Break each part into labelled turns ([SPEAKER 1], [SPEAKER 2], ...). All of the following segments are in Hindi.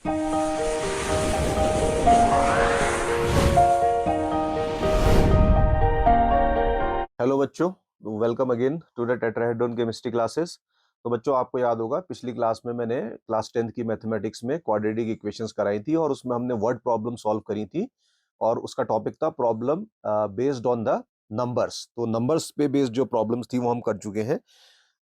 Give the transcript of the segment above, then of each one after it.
[SPEAKER 1] हेलो बच्चों, welcome again to the tetrahedron chemistry classes. तो बच्चों, आपको याद होगा पिछली क्लास में मैंने क्लास 10th की मैथमेटिक्स में क्वाड्रेटिक इक्वेशंस कराई थी और उसमें हमने वर्ड प्रॉब्लम सॉल्व करी थी और उसका टॉपिक था problem based on the numbers. तो नंबर्स पे बेस्ड जो प्रॉब्लम्स थी वो हम कर चुके हैं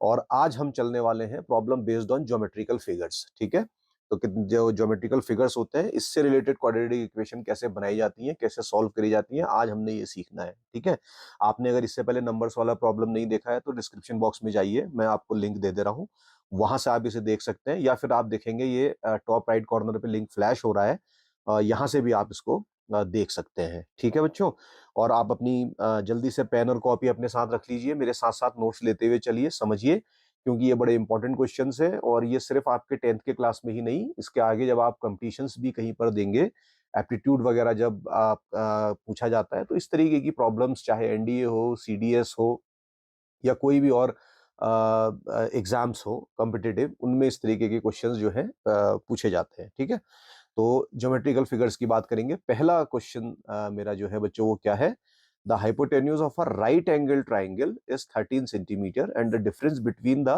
[SPEAKER 1] और आज हम चलने वाले हैं problem based on geometrical figures. ठीक है, तो जो ज्योमेट्रिकल फिगर्स होते हैं इससे रिलेटेड क्वाड्रेटिक इक्वेशन कैसे बनाई जाती हैं, कैसे सॉल्व करी जाती हैं, आज हमने ये सीखना है। ठीक है, आपने अगर इससे पहले नंबर्स वाला प्रॉब्लम नहीं देखा है तो डिस्क्रिप्शन बॉक्स में जाइए, मैं आपको लिंक दे दे रहा हूँ, वहां से आप इसे देख सकते हैं, या फिर आप देखेंगे ये टॉप राइट कॉर्नर पे लिंक फ्लैश हो रहा है, यहाँ से भी आप इसको देख सकते हैं। ठीक है बच्चों, और आप अपनी जल्दी से पेन और कॉपी अपने साथ रख लीजिए, मेरे साथ साथ नोट्स लेते हुए चलिए, समझिए, क्योंकि ये बड़े इंपॉर्टेंट क्वेश्चंस है और ये सिर्फ आपके 10th के क्लास में ही नहीं, इसके आगे जब आप कंपटीशंस भी कहीं पर देंगे, एप्टीट्यूड वगैरह जब आप पूछा जाता है तो इस तरीके की प्रॉब्लम्स, चाहे एनडीए हो, सीडीएस हो या कोई भी और एग्जाम्स हो कॉम्पिटिटिव, उनमें इस तरीके के क्वेश्चंस जो है पूछे जाते हैं। ठीक है, तो ज्योमेट्रिकल फिगर्स की बात करेंगे। पहला क्वेश्चन मेरा जो है बच्चों वो क्या है? The hypotenuse of a right angle triangle is 13 centimetre and the difference between the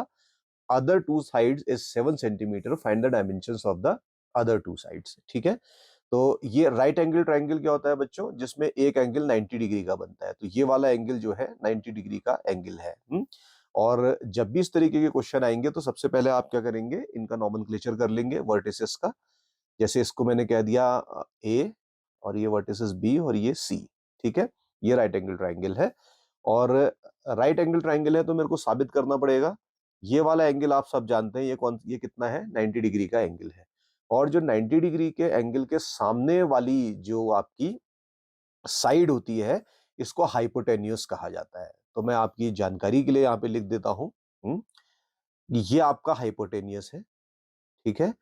[SPEAKER 1] other two sides is 7 centimetre, find the dimensions of the other two sides. ठीक है, तो ये राइट एंगल ट्राइंगल क्या होता है बच्चों? जिसमें एक एंगल 90 डिग्री का बनता है, तो ये वाला एंगल जो है 90 डिग्री का एंगल है। और जब भी इस तरीके के क्वेश्चन आएंगे तो सबसे पहले आप क्या करेंगे, इनका नॉमेनक्लेचर कर लेंगे वर्टिसेस का। जैसे इसको मैंने कह दिया ए, और ये वर्टिसेस बी और ये सी। ठीक है, ये राइट एंगल ट्राइंगल है और राइट एंगल ट्राइंगल है तो मेरे को साबित करना पड़ेगा ये वाला एंगल, आप सब जानते हैं ये कितना है, 90 डिग्री का एंगल है। और जो 90 डिग्री के एंगल के सामने वाली जो आपकी साइड होती है, इसको हाइपोटेन्यूस कहा जाता है। तो मैं आपकी जानकारी के लिए यहाँ पे लिख देता हूं, ये आपका हाइपोटेनियस है। ठीक है,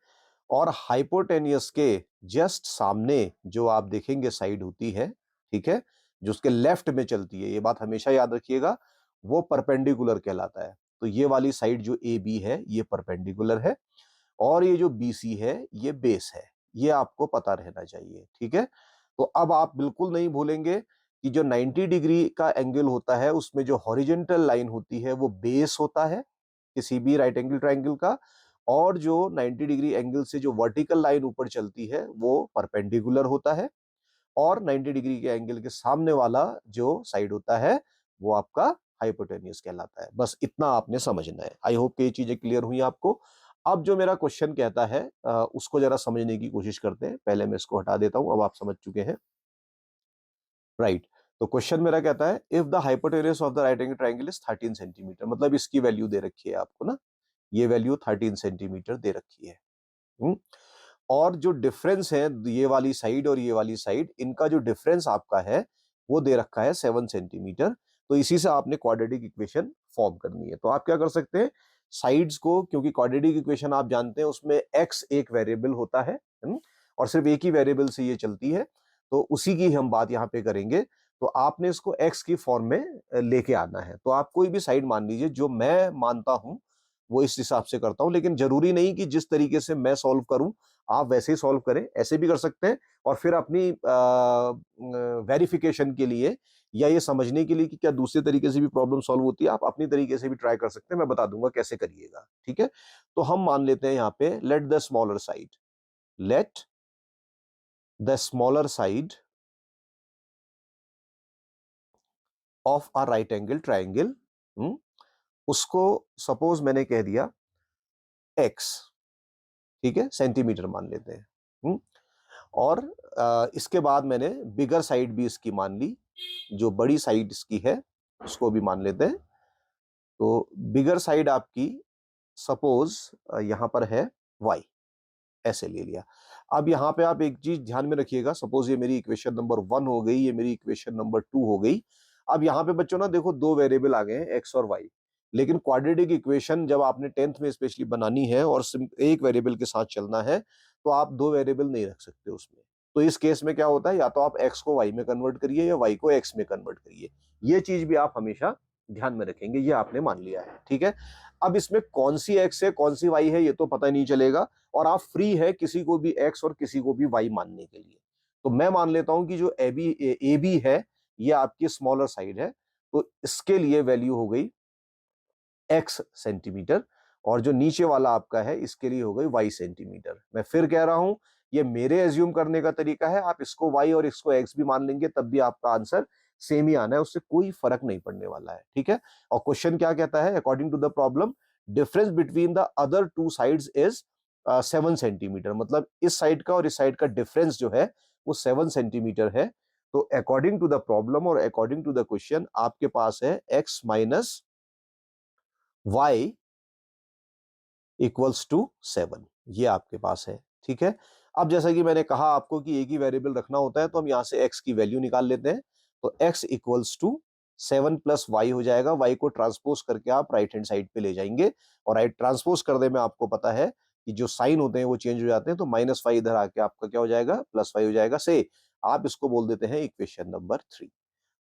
[SPEAKER 1] और हाइपोटेनियस के जस्ट सामने जो आप देखेंगे साइड होती है, ठीक है, जो उसके लेफ्ट में चलती है, ये बात हमेशा याद रखिएगा, वो परपेंडिकुलर कहलाता है। तो ये वाली साइड जो ए बी है ये परपेंडिकुलर है और ये जो बी सी है ये बेस है, ये आपको पता रहना चाहिए। ठीक है, तो अब आप बिल्कुल नहीं भूलेंगे कि जो 90 डिग्री का एंगल होता है उसमें जो हॉरिजेंटल लाइन होती है वो बेस होता है किसी भी राइट एंगल ट्राइंगल का, और जो 90 डिग्री एंगल से जो वर्टिकल लाइन ऊपर चलती है वो परपेंडिकुलर होता है, और 90 डिग्री के एंगल के सामने वाला जो साइड होता है वो आपका हाइपोटेन्यूस कहलाता है। बस इतना आपने समझना है। आई होप कि ये चीजें क्लियर हुई आपको। अब जो मेरा क्वेश्चन कहता है उसको जरा समझने की कोशिश करते हैं। पहले मैं इसको हटा देता हूं, अब आप समझ चुके हैं, राइट। तो क्वेश्चन मेरा कहता है if the hypotenuse of the right angle triangle is 13 centimetre, मतलब इसकी वैल्यू दे रखी है आपको ना, ये वैल्यू 13 सेंटीमीटर दे रखी है। हम्म? और जो डिफरेंस है ये वाली साइड और ये वाली साइड, इनका जो डिफरेंस आपका है वो दे रखा है 7 सेंटीमीटर। तो इसी से आपने क्वाड्रेटिक इक्वेशन फॉर्म करनी है। तो आप क्या कर सकते हैं, साइड्स को, क्योंकि क्वाड्रेटिक इक्वेशन आप जानते हैं उसमें एक्स एक वेरिएबल होता है, और सिर्फ एक ही वेरिएबल से ये चलती है, तो उसी की हम बात यहाँ पे करेंगे। तो आपने इसको एक्स की फॉर्म में लेके आना है। तो आप कोई भी साइड मान लीजिए, जो मैं मानता हूं वो इस हिसाब से करता हूं, लेकिन जरूरी नहीं कि जिस तरीके से मैं सॉल्व करूं आप वैसे ही सॉल्व करें, ऐसे भी कर सकते हैं। और फिर अपनी वेरिफिकेशन के लिए या ये समझने के लिए कि क्या दूसरे तरीके से भी प्रॉब्लम सॉल्व होती है, आप अपनी तरीके से भी ट्राई कर सकते हैं, मैं बता दूंगा कैसे करिएगा। ठीक है, तो हम मान लेते हैं यहाँ पे let the smaller side, let the smaller side of a right angle triangle, उसको सपोज मैंने कह दिया एक्स, ठीक है, सेंटीमीटर मान लेते हैं। और इसके बाद मैंने बिगर साइड भी इसकी मान ली, जो बड़ी साइड इसकी है उसको भी मान लेते हैं। तो बिगर साइड आपकी सपोज यहां पर है y, ऐसे ले लिया। अब यहां पे आप एक चीज ध्यान में रखिएगा, सपोज ये मेरी इक्वेशन नंबर 1 हो गई, ये मेरी इक्वेशन नंबर 2 हो गई। अब यहां पे बच्चों ना देखो दो वेरिएबल आ गए हैं, एक्स और वाई, लेकिन क्वाड्रेटिक इक्वेशन जब आपने 10th में स्पेशली बनानी है और एक वेरिएबल के साथ चलना है तो आप दो वेरिएबल नहीं रख सकते उसमें। तो इस केस में क्या होता है, या तो आप एक्स को वाई में कन्वर्ट करिए या वाई को एक्स में कन्वर्ट करिए। ये चीज भी आप हमेशा ध्यान में रखेंगे, ये आपने मान लिया है। ठीक है, अब इसमें कौन सी x है कौन सी y है ये तो पता नहीं चलेगा, और आप फ्री है किसी को भी x और किसी को भी y मानने के लिए। तो मैं मान लेता हूं कि जो ए बी है ये आपकी स्मॉलर साइड है, तो इसके लिए वैल्यू हो गई x सेंटीमीटर, और जो नीचे वाला आपका है इसके लिए हो गई y सेंटीमीटर। मैं फिर कह रहा हूं ये मेरे एज्यूम करने का तरीका है, आप इसको y और इसको x भी मान लेंगे तब भी आपका आंसर सेम ही आना है, उससे कोई फर्क नहीं पड़ने वाला है, ठीक है। और क्वेश्चन क्या कहता है, according to the problem difference between the other two sides is 7 centimetre, मतलब इस साइड का और इस साइड का डिफरेंस जो है वो 7 सेंटीमीटर है। तो अकॉर्डिंग टू द प्रॉब्लम और अकॉर्डिंग टू द क्वेश्चन आपके पास है x minus y equals to 7, ये आपके पास है, ठीक है। अब जैसा कि मैंने कहा आपको कि एक ही वेरिएबल रखना होता है, तो हम यहां से x की वैल्यू निकाल लेते हैं। तो x equals to 7 plus y हो जाएगा, y को ट्रांसपोज करके आप राइट हैंड साइड पे ले जाएंगे, और राइट ट्रांसपोज करने में आपको पता है कि जो साइन होते हैं वो चेंज हो जाते हैं, तो माइनस वाई इधर आके आपका क्या हो जाएगा, प्लस वाई हो जाएगा। से आप इसको बोल देते हैं इक्वेशन नंबर 3।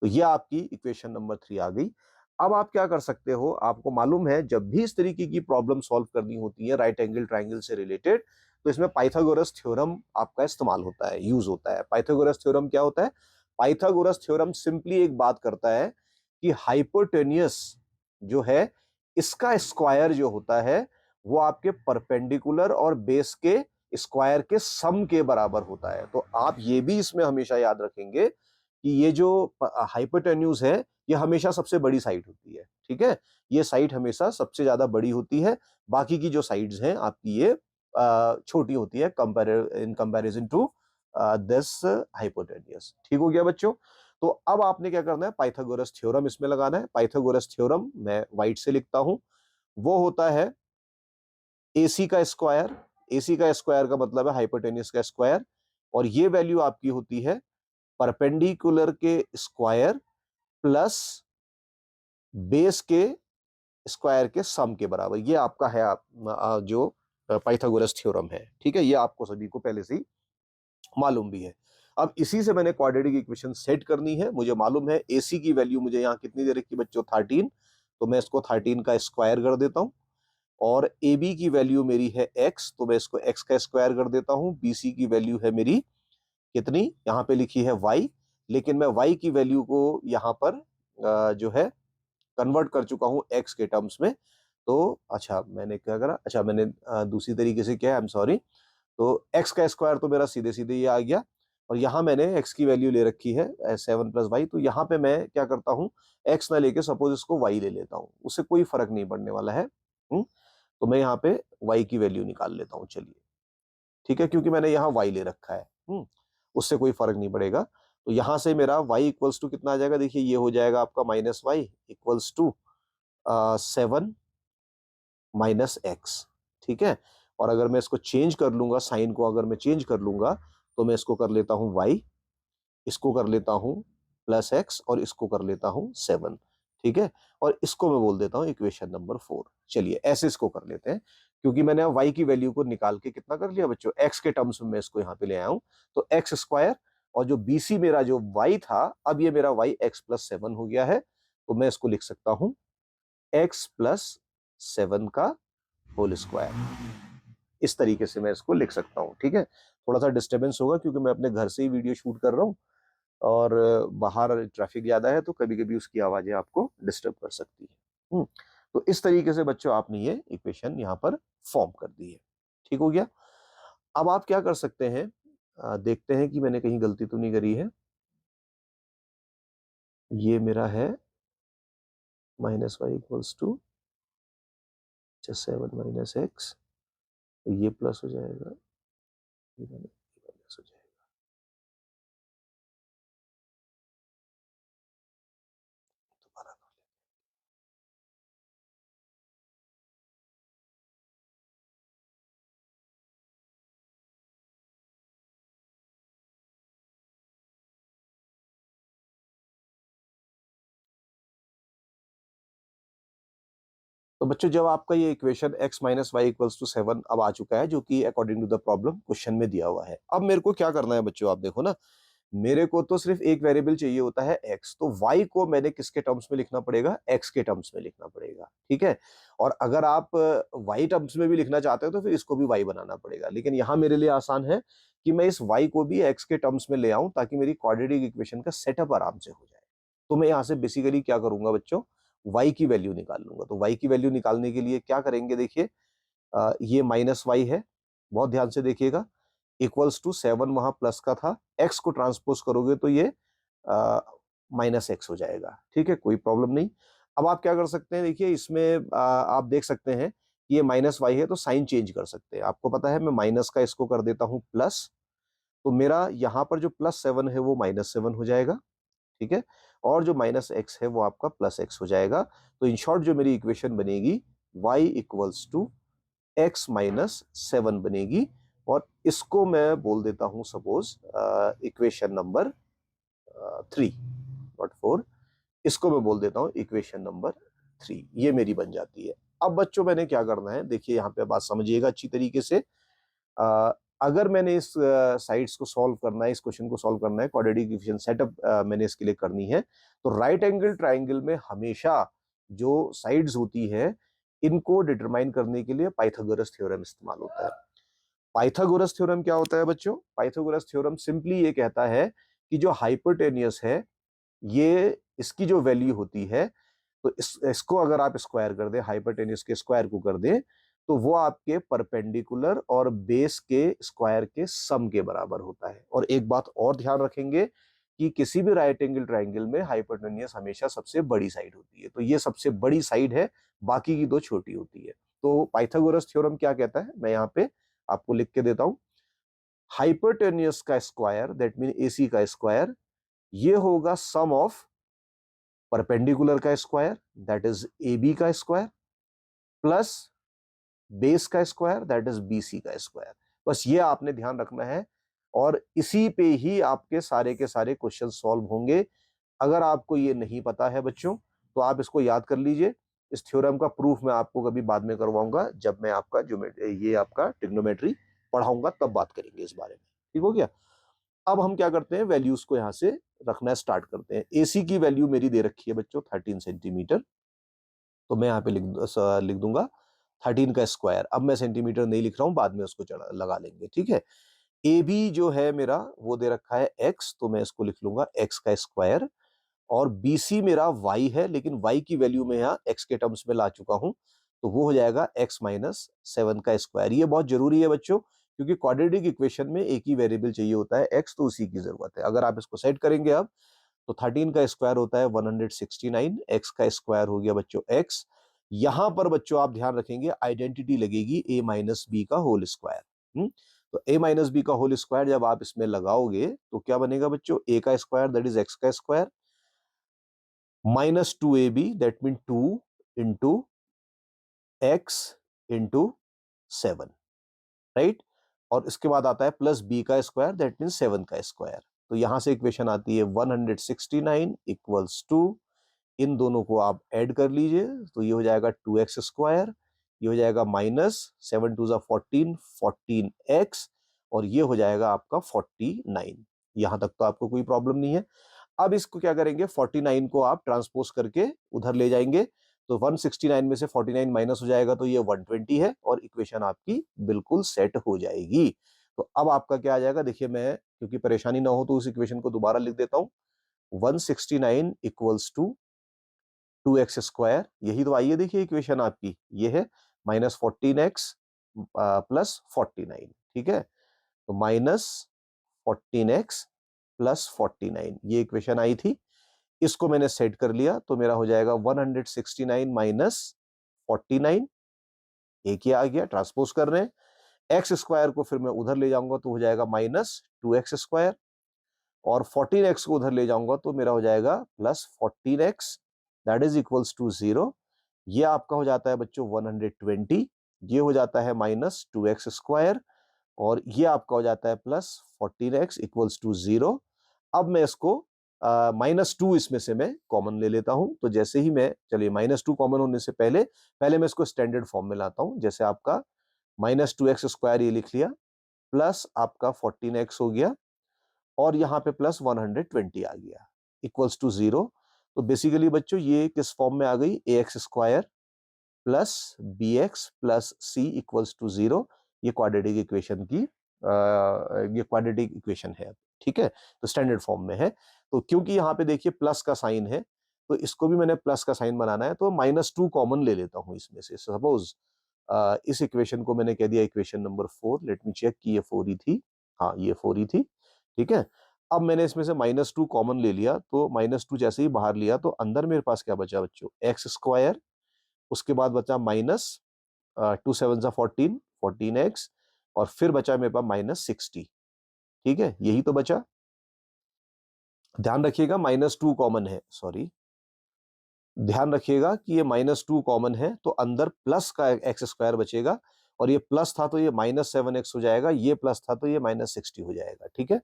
[SPEAKER 1] तो ये आपकी इक्वेशन नंबर 3 आ गई। अब आप क्या कर सकते हो, आपको मालूम है जब भी इस तरीके की प्रॉब्लम सॉल्व करनी होती है राइट एंगल ट्रायंगल से रिलेटेड, तो इसमें पाइथागोरस थ्योरम आपका इस्तेमाल होता है, यूज होता है। पाइथागोरस थ्योरम क्या होता है, पाइथागोरस थ्योरम सिंपली एक बात करता है कि हाइपोटेन्यूस जो है इसका स्क्वायर जो होता है वो आपके परपेंडिकुलर और बेस के स्क्वायर के सम के बराबर होता है। तो आप ये भी इसमें हमेशा याद रखेंगे कि ये जो हाइपोटेन्यूज है ये हमेशा सबसे बड़ी साइड होती है, ठीक है। ये साइड हमेशा सबसे ज्यादा बड़ी होती है, बाकी की जो साइड्स हैं आपकी ये छोटी होती है in comparison to this hypotenuse. ठीक हो गया बच्चों। तो अब आपने क्या करना है, पाइथागोरस थ्योरम इसमें लगाना है। पाइथागोरस थ्योरम मैं व्हाइट से लिखता हूं, वो होता है AC का स्क्वायर। AC का स्क्वायर का मतलब है हाइपोटेन्यूज का स्क्वायर, और ये वैल्यू आपकी होती है परपेंडिकुलर के स्क्वायर प्लस बेस के स्क्वायर के सम के बराबर। ये आपका है जो पाइथागोरस थ्योरम है, ठीक है। ये आपको सभी को पहले से ही मालूम भी है। अब इसी से मैंने क्वाड्रेटिक इक्वेशन सेट करनी है। मुझे मालूम है AC की वैल्यू मुझे यहाँ कितनी दे रखी बच्चों, 13, तो मैं इसको 13 का स्क्वायर कर देता हूँ। और AB की वैल्यू मेरी है x, तो मैं इसको x का स्क्वायर कर देता हूँ। BC की वैल्यू है मेरी कितनी, यहाँ पे लिखी है y, लेकिन मैं y की वैल्यू को यहाँ पर जो है कन्वर्ट कर चुका हूँ x के टर्म्स में। तो अच्छा मैंने क्या करा, अच्छा मैंने दूसरी तरीके से किया, आई एम सॉरी। तो x का स्क्वायर तो मेरा सीधे सीधे ये आ गया, और यहाँ मैंने x की वैल्यू ले रखी है 7 प्लस वाई। तो यहाँ पे मैं क्या करता हूँ, x ना लेके सपोज इसको y ले लेता हूँ, उससे कोई फर्क नहीं पड़ने वाला है। तो मैं यहाँ पे y की वैल्यू निकाल लेता हूँ, चलिए ठीक है, क्योंकि मैंने यहाँ y ले रखा है। उससे कोई फर्क नहीं पड़ेगा। तो यहां से मेरा y इक्वल्स टू कितना आ जाएगा, देखिए ये हो जाएगा आपका minus y equals to 7 minus x, ठीक है। और अगर मैं इसको चेंज कर लूंगा, साइन को अगर मैं चेंज कर लूंगा, तो मैं इसको कर लेता हूं y, इसको कर लेता हूं प्लस एक्स, और इसको कर लेता हूं 7, ठीक है। और इसको मैं बोल देता हूं इक्वेशन नंबर 4। चलिए ऐसे इसको कर लेते हैं, क्योंकि मैंने y की वैल्यू को निकाल के कितना कर लिया बच्चों, x के टर्म्स में मैं इसको यहाँ पे ले आया हूं। तो एक्स स्क्वायर, और जो BC मेरा जो y था, अब ये मेरा y x प्लस 7 हो गया है। तो मैं इसको लिख सकता हूं x प्लस 7 का होल स्क्वायर। इस तरीके से मैं इसको लिख सकता हूं, ठीक है। थोड़ा सा डिस्टर्बेंस होगा क्योंकि मैं अपने घर से ही वीडियो शूट कर रहा हूं, और बाहर ट्रैफिक ज्यादा है, तो कभी कभी उसकी आवाजें आपको डिस्टर्ब कर सकती है। तो इस तरीके से बच्चों आपने ये इक्वेशन यहाँ पर फॉर्म कर दी है, ठीक हो गया। अब आप क्या कर सकते हैं, देखते हैं कि मैंने कहीं गलती तो नहीं करी है। ये मेरा है minus y equals to 7 minus x, तो ये प्लस हो जाएगा, ये माइनस हो जाएगा। दोबारा कर लेते हैं। तो बच्चों जब आपका ये equation x minus y equals to 7 अब आ चुका है, जो कि according to the problem question में दिया हुआ है, अब मेरे को क्या करना है बच्चों, आप देखो ना, मेरे को तो सिर्फ एक वेरिएबल चाहिए होता है x, तो y को मैंने किसके टर्म्स में लिखना पड़ेगा, x के टर्म्स में लिखना पड़ेगा, ठीक है। और अगर आप y टर्म्स में भी लिखना चाहते हो तो फिर इसको भी y बनाना पड़ेगा, लेकिन यहां मेरे लिए आसान है कि मैं इस y को भी x के टर्म्स में ले आऊं ताकि मेरी क्वाड्रेटिक इक्वेशन का सेटअप आराम से हो जाए। तो मैं यहां से बेसिकली क्या करूंगा बच्चों, y की वैल्यू निकाल लूंगा। तो y की वैल्यू निकालने के लिए क्या करेंगे, देखिए ये माइनस वाई है, बहुत ध्यान से देखिएगा, इक्वल्स टू 7 वहां प्लस का था, x को ट्रांसपोज करोगे तो ये माइनस एक्स हो जाएगा, ठीक है, कोई प्रॉब्लम नहीं। अब आप क्या कर सकते हैं, देखिए इसमें आप देख सकते हैं कि ये माइनस वाई है तो साइन चेंज कर सकते हैं। आपको पता है मैं माइनस का इसको कर देता हूं प्लस, तो मेरा यहां पर जो +7 है वो -7 हो जाएगा, ठीक है, और जो माइनस एक्स है वो आपका प्लस एक्स हो जाएगा। तो इन शॉर्ट जो मेरी इक्वेशन बनेगी y इक्वल्स टू x -7 बनेगी, और इसको मैं बोल देता हूं सपोज इक्वेशन नंबर 3, नॉट 4, इसको मैं बोल देता हूं इक्वेशन नंबर 3, ये मेरी बन जाती है। अब बच्चों मैंने क्या करना है, देखिए यहाँ पे बात समझिएगा अच्छी तरीके से। अगर मैंने इस साइड्स को सॉल्व करना है, इस क्वेश्चन को सॉल्व करना है, क्वाड्रेटिक इक्वेशन सेटअप मैंने इसके लिए करनी है, तो राइट एंगल ट्राइंगल में हमेशा जो साइड्स होती है इनको डिटरमाइन करने के लिए पाइथागोरस थ्योरम इस्तेमाल होता है। पाइथागोरस थ्योरम क्या होता है बच्चों, पाइथागोरस थ्योरम सिंपली ये कहता है कि जो हाइपोटेनियस है, ये इसकी जो वैल्यू होती है, तो इसको अगर आप स्क्वायर कर दें, हाइपोटेन्यूस के स्क्वायर को कर दें, तो वो आपके परपेंडिकुलर और बेस के स्क्वायर के सम के बराबर होता है। और एक बात और ध्यान रखेंगे कि किसी भी राइट एंगल ट्राइंगल में हाइपोटेन्यूस हमेशा सबसे बड़ी साइड होती है, तो ये सबसे बड़ी साइड है, बाकी की दो छोटी होती है। तो पाइथागोरस थ्योरम क्या कहता है, मैं यहाँ पे आपको लिख के देता हूं, हाइपोटेन्यूस का स्क्वायर दैट मीन एसी का स्क्वायर, ये होगा सम ऑफ परपेंडिकुलर का square that is A B का स्क्वायर प्लस बेस का square that is B C का स्क्वायर। बस ये आपने ध्यान रखना है, और इसी पे ही आपके सारे के सारे क्वेश्चन सॉल्व होंगे। अगर आपको ये नहीं पता है बच्चों, तो आप इसको याद कर लीजिए। इस थ्योरम का प्रूफ मैं आपको कभी बाद में करवाऊंगा, जब मैं आपका ये आपका ट्रिग्नोमेट्री पढ़ाऊंगा, तब बात करेंगे इस बारे में, ठीक हो गया। अब हम क्या करते हैं, वैल्यूज को यहां से रखना स्टार्ट करते हैं। एसी की वैल्यू मेरी दे रखी है बच्चों 13 सेंटीमीटर, तो मैं यहाँ पे लिख दूंगा 13 का स्क्वायर। अब मैं सेंटीमीटर नहीं लिख रहा हूं, बाद में उसको लगा लेंगे, ठीक है। ए बी जो है मेरा वो दे रखा है एक्स, तो मैं इसको लिख लूंगा एक्स का स्क्वायर, और बी सी मेरा वाई है, लेकिन वाई की वैल्यू में यहाँ एक्स के टर्म्स में ला चुका हूं, तो वो हो जाएगा x-7 का स्क्वायर। ये बहुत जरूरी है बच्चों, क्योंकि क्वाड्रेटिक इक्वेशन में एक ही वेरिएबल चाहिए होता है x, तो उसी की जरूरत है। अगर आप इसको सेट करेंगे अब, तो 13 का स्क्वायर होता है 169, x का स्क्वायर हो गया बच्चों x। यहां पर बच्चों आप ध्यान रखेंगे, आइडेंटिटी लगेगी a माइनस बी का होल स्क्वायर। तो a माइनस बी का होल स्क्वायर जब आप इसमें लगाओगे तो क्या बनेगा बच्चों, a का स्क्वायर दैट इज x का square -2ab that mean 2 into x into 7, right. और इसके बाद आता है प्लस b का स्क्वायर दैट मीन 7 का स्क्वायर। तो यहां से इक्वेशन आती है 169 इक्वल्स टू, इन दोनों को आप ऐड कर लीजिए, तो ये हो जाएगा 2x स्क्वायर, ये हो जाएगा -7 टू ज़ा 14, 14x, और ये हो जाएगा आपका 49। यहां तक तो आपको कोई प्रॉब्लम नहीं है। अब इसको क्या करेंगे, 49 को आप ट्रांसपोज करके उधर ले जाएंगे, तो 169 में से 49 माइनस हो जाएगा, तो ये 120 है, और इक्वेशन आपकी बिल्कुल सेट हो जाएगी। तो अब आपका क्या आ जाएगा, देखिए मैं, क्योंकि परेशानी ना हो तो उस इक्वेशन को दोबारा लिख देता हूं, 169 इक्वल्स टू 2x स्क्वायर, यही तो आई है, देखिए इक्वेशन आपकी ये है, -14x प्लस 49, ठीक है। तो -14x प्लस 49 ये इक्वेशन आई थी, इसको मैंने सेट कर लिया, तो मेरा हो जाएगा 169 माइनस 49, एक ही आ गया, ट्रांसपोज कर रहे हैं। एक्स स्क्वायर को फिर मैं उधर ले जाऊंगा तो हो जाएगा -2x स्क्वायर, और 14x को उधर ले जाऊंगा तो मेरा हो जाएगा +14x that is equals to 0। ये आपका हो जाता है बच्चों 120, ये हो जाता है -2x स्क्वायर, और ये आपका हो जाता है +14x इक्वल्स टू 0। अब मैं इसको -2 इसमें से मैं कॉमन ले लेता हूं, तो जैसे ही मैं, चलिए -2 कॉमन होने से पहले पहले मैं इसको स्टैंडर्ड फॉर्म में लाता हूं। जैसे आपका -2x स्क्वायर ये लिख लिया, प्लस आपका 14x हो गया, और यहाँ पे प्लस 120 आ गया इक्वल्स टू 0। तो बेसिकली बच्चों ये किस फॉर्म में आ गई, ax square plus bx plus c equals to 0। ये क्वाड्रेटिक इक्वेशन की ये क्वाड्रेटिक इक्वेशन है, ठीक है, तो स्टैंडर्ड फॉर्म में है। तो क्योंकि यहाँ पे देखिए प्लस का साइन है, तो इसको भी मैंने प्लस का साइन बनाना है, तो -2 कॉमन ले लेता हूं इसमें से। सपोज इस इक्वेशन को मैंने कह दिया equation number 4। Let me check कि ये 4 ही थी, हाँ ये 4 ही थी, ठीक है। अब मैंने इसमें से -2 कॉमन ले लिया, तो -2 जैसे ही बाहर लिया तो अंदर मेरे पास क्या बचा बच्चों, एक्स स्क्वायर, उसके बाद बचा माइनस 2 7 14, 14x, और फिर बचा मेरे पास -60, ठीक है, यही तो बचा। ध्यान रखिएगा -2 कॉमन है, सॉरी, ध्यान रखिएगा कि ये -2 कॉमन है, तो अंदर प्लस का एक्स स्क्वायर बचेगा, और ये प्लस था तो ये -7x हो जाएगा, ये प्लस था तो ये -60 हो जाएगा, ठीक है।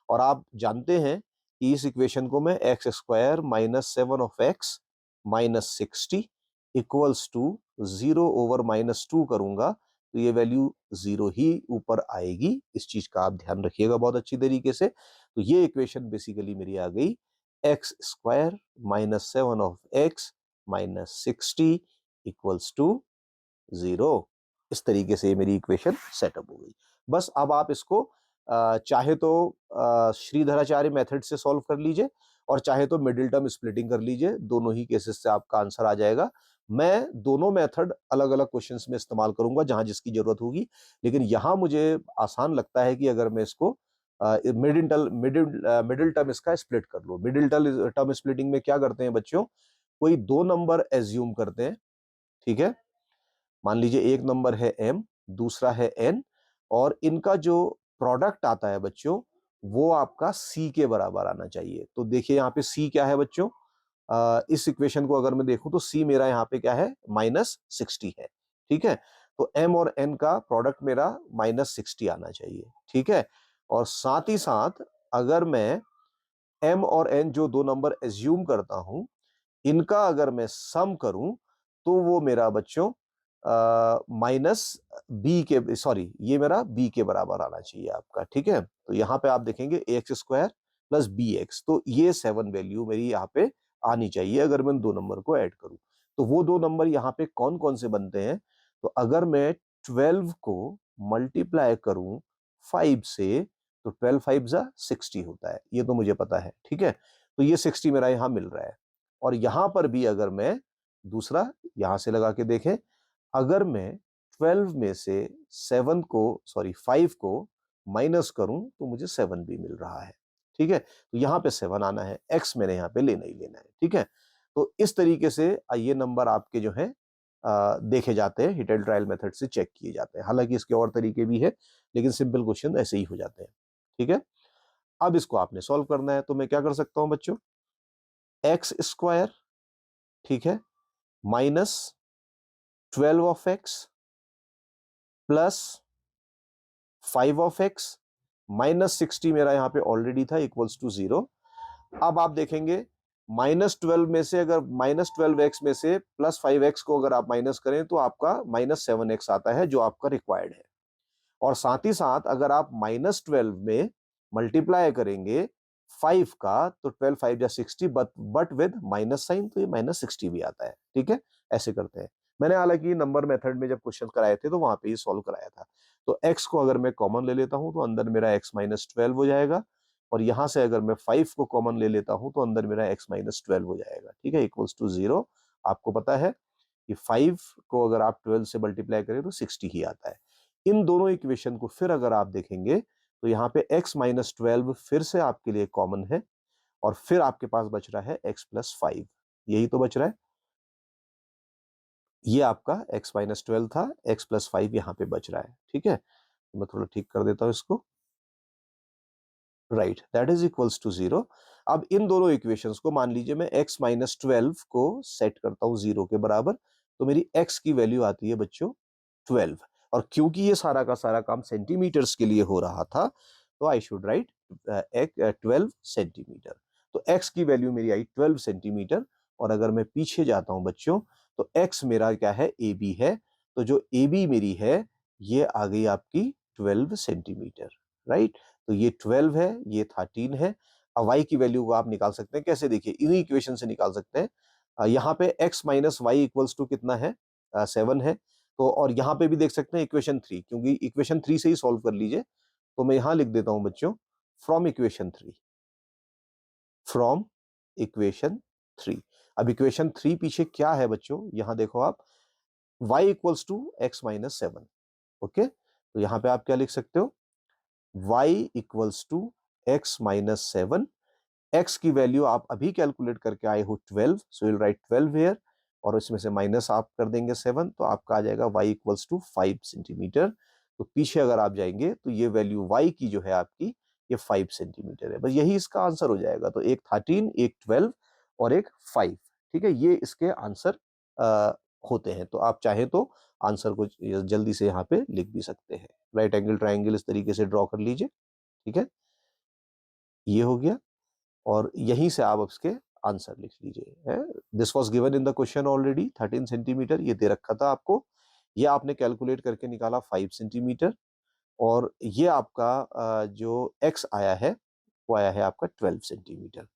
[SPEAKER 1] और आप जानते हैं कि इस इक्वेशन को मैं x square -7 of x -60 equals to 0 over -2 करूंगा, तो ये वैल्यू 0 ही ऊपर आएगी। इस चीज का आप ध्यान रखिएगा बहुत अच्छी तरीके से। तो ये इक्वेशन बेसिकली मेरी आ गई x square -7 of x -60 equals to 0। इस तरीके से मेरी इक्वेशन सेटअप हो गई। बस अब आप इसको चाहे तो श्रीधराचार्य मेथड से सॉल्व कर लीजिए, और चाहे तो मिडिल टर्म स्प्लिटिंग कर लीजिए, दोनों ही केसेस से आपका आंसर आ जाएगा। मैं दोनों मेथड अलग अलग क्वेश्चंस में इस्तेमाल करूंगा जहां जिसकी जरूरत होगी, लेकिन यहां मुझे आसान लगता है कि अगर मैं इसको मिडिल टर्म इसका स्प्लिट कर लो। मिडिल टर्म स्प्लिटिंग में क्या करते हैं बच्चों, कोई दो नंबर एज्यूम करते हैं, ठीक है। मान लीजिए एक नंबर है m, दूसरा है n, और इनका जो प्रोडक्ट आता है बच्चों वो आपका c के बराबर आना चाहिए। तो देखिए यहाँ पे c क्या है बच्चों, इस इक्वेशन को अगर मैं देखूं तो c मेरा यहाँ पे क्या है, -60 है, ठीक है। तो m और n का प्रोडक्ट मेरा -60 आना चाहिए, ठीक है। और साथ ही साथ अगर मैं m और n जो दो नंबर एज्यूम करता हूं, इनका अगर मैं सम करूं तो वो मेरा बच्चों -b के, सॉरी ये मेरा b के बराबर आना चाहिए आपका, ठीक है। तो यहाँ पे आप देखेंगे एक्स स्क्वायर प्लस bx, तो ये 7 वैल्यू मेरी यहाँ पे आनी चाहिए अगर मैं दो नंबर को ऐड करूं। तो वो दो नंबर यहाँ पे कौन कौन से बनते हैं, तो अगर मैं 12 को मल्टीप्लाई करूं 5 से, तो 12 5 जा 60 होता है, ये तो मुझे पता है, ठीक है। तो ये 60 मेरा यहाँ मिल रहा है। और यहां पर भी अगर मैं दूसरा यहां से लगा के देखें, अगर मैं 12 में से 7 को, सॉरी 5 को माइनस करूं तो मुझे 7 भी मिल रहा है, ठीक है। तो यहां पे 7 आना है, x मैंने यहां पे लेना ही लेना है, ठीक है। तो इस तरीके से ये नंबर आपके जो है देखे जाते हैं, हिट एंड ट्रायल मेथड से चेक किए जाते हैं। हालांकि इसके और तरीके भी है, लेकिन सिंपल क्वेश्चन ऐसे ही हो जाते हैं, ठीक है। अब इसको आपने सॉल्व करना है, तो मैं क्या कर सकता हूं बच्चों, एक्स स्क्वायर, ठीक है, -12 of x plus 5 of x -60 मेरा यहां पे ऑलरेडी था इक्वल्स टू 0। अब आप देखेंगे -12 में से, अगर -12x में से +5x को अगर आप माइनस करें तो आपका -7x आता है जो आपका रिक्वायर्ड है। और साथ ही साथ अगर आप -12 में मल्टीप्लाई करेंगे 5 का, तो 12 5 जा 60, बट विद माइनस साइन, तो ये -60 भी आता है, ठीक है। ऐसे करते हैं। मैंने हालांकि नंबर मेथड में जब क्वेश्चन कराए थे तो वहां पे ही सॉल्व कराया था। तो x को अगर मैं कॉमन ले लेता हूं तो अंदर मेरा x -12 हो जाएगा, और यहां से अगर मैं 5 को कॉमन ले लेता हूं तो अंदर मेरा x -12 हो जाएगा, ठीक है, इक्वल्स टू 0। आपको पता है कि 5 को अगर आप 12 से मल्टीप्लाई करें तो 60 ही आता है। इन दोनों इक्वेशन को फिर अगर आप देखेंगे तो यहाँ पे x -12 फिर से आपके लिए कॉमन है, और फिर आपके पास बच रहा है x +5, यही तो बच रहा है। ये आपका x -12 था, x +5 यहाँ पे बच रहा है, ठीक है। तो मैं थोड़ा ठीक कर देता हूं इसको, right, that is equals to 0। अब इन दोनों इक्वेशंस को मान लीजिए मैं x -12 को सेट करता हूं 0 के बराबर, तो मेरी x की वैल्यू आती है बच्चों 12। और क्योंकि ये सारा का सारा काम सेंटीमीटर्स के लिए हो रहा था, तो आई शुड राइट 12 सेंटीमीटर। तो x की वैल्यू मेरी आई 12 सेंटीमीटर। और अगर मैं पीछे जाता हूं बच्चों, तो x मेरा क्या है, AB है। तो जो AB मेरी है ये आ गई आपकी 12 सेंटीमीटर, राइट। तो ये 12 है, ये 13 है। अब y की वैल्यू को आप निकाल सकते हैं, कैसे देखिए, इन्हीं इक्वेशन से निकाल सकते हैं। यहाँ पे x minus y equals to कितना है, 7 है। तो और यहाँ पे भी देख सकते हैं इक्वेशन 3, क्योंकि इक्वेशन 3 से ही सॉल्व कर लीजिए। तो मैं यहाँ लिख देता हूं बच्चों, फ्रॉम इक्वेशन 3, फ्रॉम इक्वेशन 3। अब इक्वेशन 3 पीछे क्या है बच्चों, यहां देखो आप, y equals to x minus 7। Okay, तो यहां पे आप क्या लिख सकते हो, y equals to x minus 7। x की वैल्यू आप अभी कैलकुलेट करके आए हो 12, सो विल राइट 12 हियर, और इसमें से माइनस आप कर देंगे 7, तो आपका आ जाएगा y इक्वल्स टू 5 सेंटीमीटर। तो पीछे अगर आप जाएंगे तो ये वैल्यू y की जो है आपकी, ये 5 सेंटीमीटर है। बस यही इसका आंसर हो जाएगा। तो एक 13, एक 12 और एक 5, ठीक है, ये इसके आंसर होते हैं। तो आप चाहे तो आंसर को जल्दी से यहाँ पे लिख भी सकते हैं। राइट एंगल ट्राइंगल इस तरीके से ड्रॉ कर लीजिए, ठीक है, ये हो गया। और यहीं से आप उसके आंसर लिख लीजिए। This was given in the question already, 13 centimetre ये दे रखा था आपको, ये आपने कैलकुलेट करके निकाला 5 सेंटीमीटर, और ये आपका जो x आया है वो आया है आपका 12 सेंटीमीटर।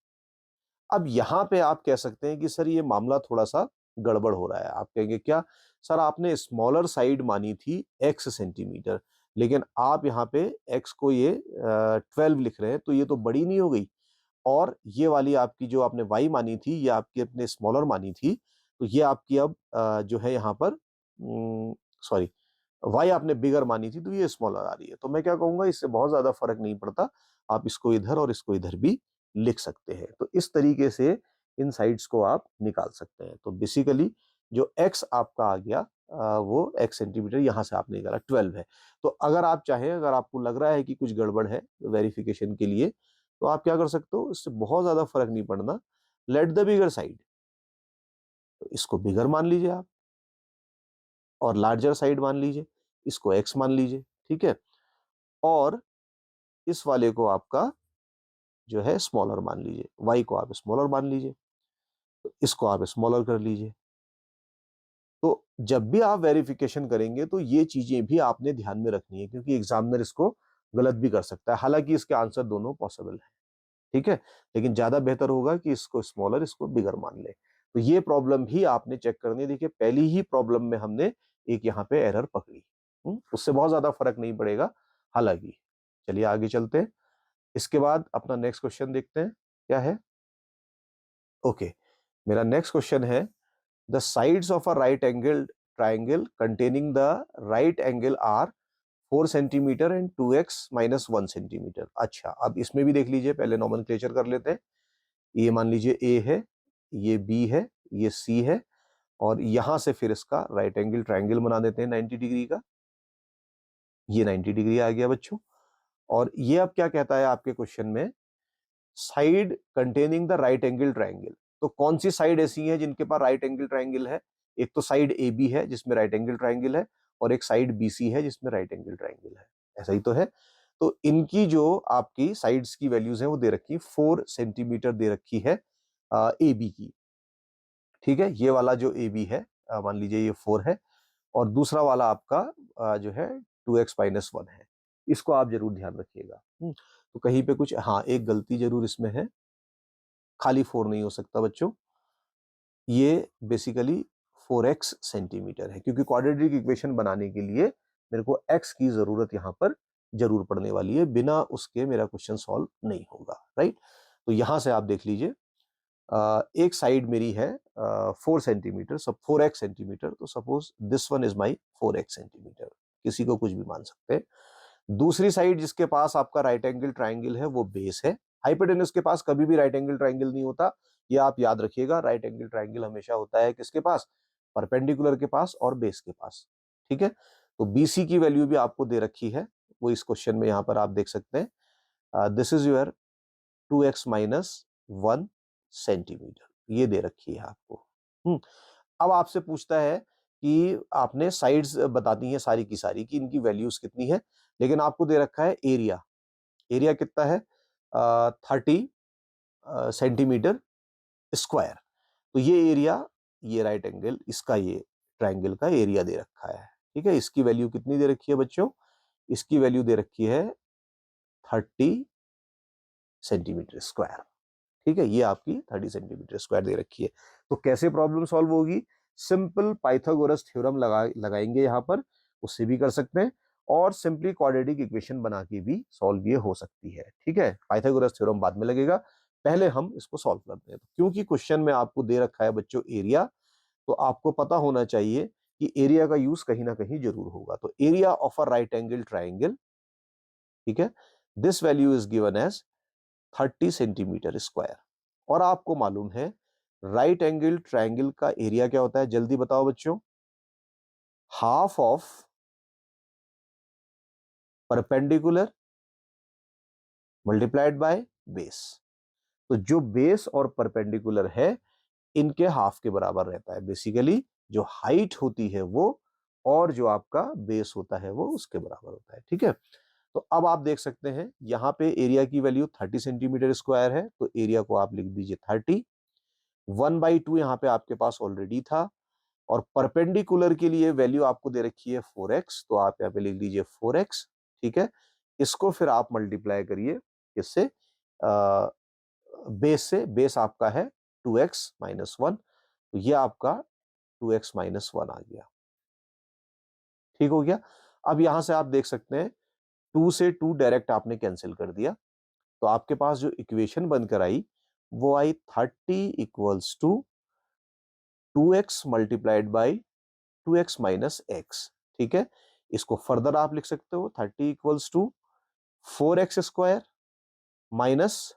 [SPEAKER 1] अब यहां पे आप कह सकते हैं कि सर ये मामला थोड़ा सा गड़बड़ हो रहा है। आप कहेंगे क्या सर, आपने स्मॉलर साइड मानी थी x सेंटीमीटर, लेकिन आप यहाँ पे x को ये 12 लिख रहे हैं, तो ये तो बड़ी नहीं हो गई। और ये वाली आपकी जो आपने y मानी थी, ये आपकी अपने स्मॉलर मानी थी, तो ये आपकी अब जो है यहाँ पर, सॉरी, y आपने बिगर मानी थी, तो ये स्मॉलर आ रही है। तो मैं क्या कहूंगा, इससे बहुत ज्यादा फर्क नहीं पड़ता, आप इसको इधर और इसको इधर भी लिख सकते हैं। तो इस तरीके से इन साइड्स को आप निकाल सकते हैं। तो बेसिकली जो x आपका आ गया, वो x सेंटीमीटर यहां से आपने निकाला 12 है। तो अगर आप चाहें, अगर आपको लग रहा है कि कुछ गड़बड़ है वेरिफिकेशन के लिए, तो आप क्या कर सकते हो, इससे बहुत ज्यादा फर्क नहीं पड़ना, लेट द बिगर साइड, तो इसको बिगर मान लीजिए आप, और लार्जर साइड मान लीजिए, इसको x मान लीजिए, ठीक है, और इस वाले को आपका जो है स्मॉलर मान लीजिए, y को आप स्मॉलर मान लीजिए, तो इसको आप स्मॉलर कर लीजिए। तो जब भी आप वेरिफिकेशन करेंगे तो ये चीजें भी आपने ध्यान में रखनी है, क्योंकि एग्जामिनर इसको गलत भी कर सकता है। हालांकि इसके आंसर दोनों पॉसिबल है, ठीक है, लेकिन ज्यादा बेहतर होगा कि इसको स्मॉलर, इसको बिगर मान ले। तो ये प्रॉब्लम भी आपने चेक करनी है। देखिए पहली ही प्रॉब्लम में हमने एक यहाँ पे एरर पकड़ी, उससे बहुत ज्यादा फर्क नहीं पड़ेगा हालांकि। चलिए आगे चलते हैं। इसके बाद अपना नेक्स्ट क्वेश्चन देखते हैं क्या है। ओके, मेरा नेक्स्ट क्वेश्चन है, the sides of a right angle triangle containing the right angle are 4 centimetre and 2x minus 1 centimetre. अच्छा, अब इसमें भी देख लीजिए, पहले नॉमेनक्लेचर कर लेते हैं। ये मान लीजिए A है, ये B है, ये C है, और यहां से फिर इसका राइट एंगल ट्राइंगल बना देते हैं 90 डिग्री का। ये 90 डिग्री आ गया बच्चों। और ये अब क्या कहता है आपके क्वेश्चन में, side containing the right angle triangle. तो कौन सी साइड ऐसी है जिनके पास राइट एंगल ट्राइंगल है? एक तो साइड AB है जिसमें राइट एंगल ट्राइंगल है, और एक साइड BC है जिसमें राइट एंगल ट्राइंगल है। ऐसा ही तो है। तो इनकी जो आपकी साइड्स की वैल्यूज हैं वो दे रखी है, 4 सेंटीमीटर दे रखी है AB की, ठीक है। ये वाला जो AB है, मान लीजिए ये 4 है, और दूसरा वाला आपका जो है 2x माइनस 1 है। इसको आप जरूर ध्यान रखिएगा। तो कहीं पे कुछ, हाँ, एक गलती जरूर इसमें है, खाली 4 नहीं हो सकता बच्चों, ये बेसिकली 4x सेंटीमीटर है, क्योंकि क्वाड्रेटिक इक्वेशन बनाने के लिए मेरे को x की जरूरत यहां पर जरूर पड़ने वाली है, बिना उसके मेरा क्वेश्चन सॉल्व नहीं होगा, राइट। तो यहां से आप देख लीजिए, एक साइड मेरी है 4 सेंटीमीटर, सब 4x सेंटीमीटर, तो suppose this one is my 4x centimetre, किसी को कुछ भी मान सकते हैं। दूसरी साइड जिसके पास आपका राइट एंगल ट्राइंगल है वो बेस है। हाइपोटेनस के पास कभी भी राइट एंगल ट्राइंगल नहीं होता, ये आप याद रखिएगा। राइट एंगल ट्राइंगल हमेशा होता है किसके पास? परपेंडिकुलर के पास और बेस के पास, ठीक है। तो BC की वैल्यू भी आपको दे रखी है, वो इस क्वेश्चन में यहां पर आप देख सकते हैं। This is your 2x minus 1 centimetre, ये दे रखी है आपको। अब आपसे पूछता है कि आपने साइड्स बता दी है सारी की सारी कि इनकी वैल्यूज कितनी है, लेकिन आपको दे रखा है एरिया। एरिया कितना है? 30 सेंटीमीटर स्क्वायर। तो ये एरिया, ये राइट एंगल, इसका ये ट्राइंगल का एरिया दे रखा है, ठीक है। इसकी वैल्यू कितनी दे रखी है बच्चों? इसकी वैल्यू दे रखी है 30 सेंटीमीटर स्क्वायर। ठीक है, ये आपकी 30 सेंटीमीटर स्क्वायर दे रखी है। तो कैसे प्रॉब्लम सॉल्व होगी? सिंपल पाइथागोरस थ्योरम लगाएंगे यहां पर, उससे भी कर सकते हैं, और सिंपली क्वाड्रेटिक इक्वेशन बना के भी सॉल्व ये हो सकती है। ठीक है, पाइथागोरस थ्योरम बाद में लगेगा, पहले हम इसको सॉल्व करते हैं। क्योंकि क्वेश्चन में आपको दे रखा है बच्चों एरिया, तो आपको पता होना चाहिए कि एरिया का यूज कहीं ना कहीं जरूर होगा। तो area of a right angle triangle, ठीक है, this value is given as 30 centimetre square. और आपको मालूम है राइट एंगल ट्राइंगल का एरिया क्या होता है? जल्दी बताओ बच्चों। Half of perpendicular multiplied by base. तो जो बेस और परपेंडिकुलर है इनके हाफ के बराबर रहता है। बेसिकली जो हाइट होती है वो, और जो आपका बेस होता है वो उसके बराबर होता है। ठीक है, तो अब आप देख सकते हैं यहां पे एरिया की वैल्यू 30 सेंटीमीटर स्क्वायर है, तो एरिया को आप लिख दीजिए 30। 1/2 यहां पे आपके पास ऑलरेडी था, और परपेंडिकुलर के लिए वैल्यू आपको दे रखी है 4x, तो आप यहाँ पे लिख दीजिए 4x। ठीक है, इसको फिर आप मल्टीप्लाई करिए किससे? बेस से। बेस आपका है 2x-1, तो ये आपका 2x-1 आ गया। ठीक हो गया। अब यहां से आप देख सकते हैं 2 से 2 डायरेक्ट आपने कैंसिल कर दिया, तो आपके पास जो इक्वेशन बनकर आई वो आई 30 equals to 2x multiplied by 2x-x। ठीक है, इसको फर्दर आप लिख सकते हो 30 equals to 4x square minus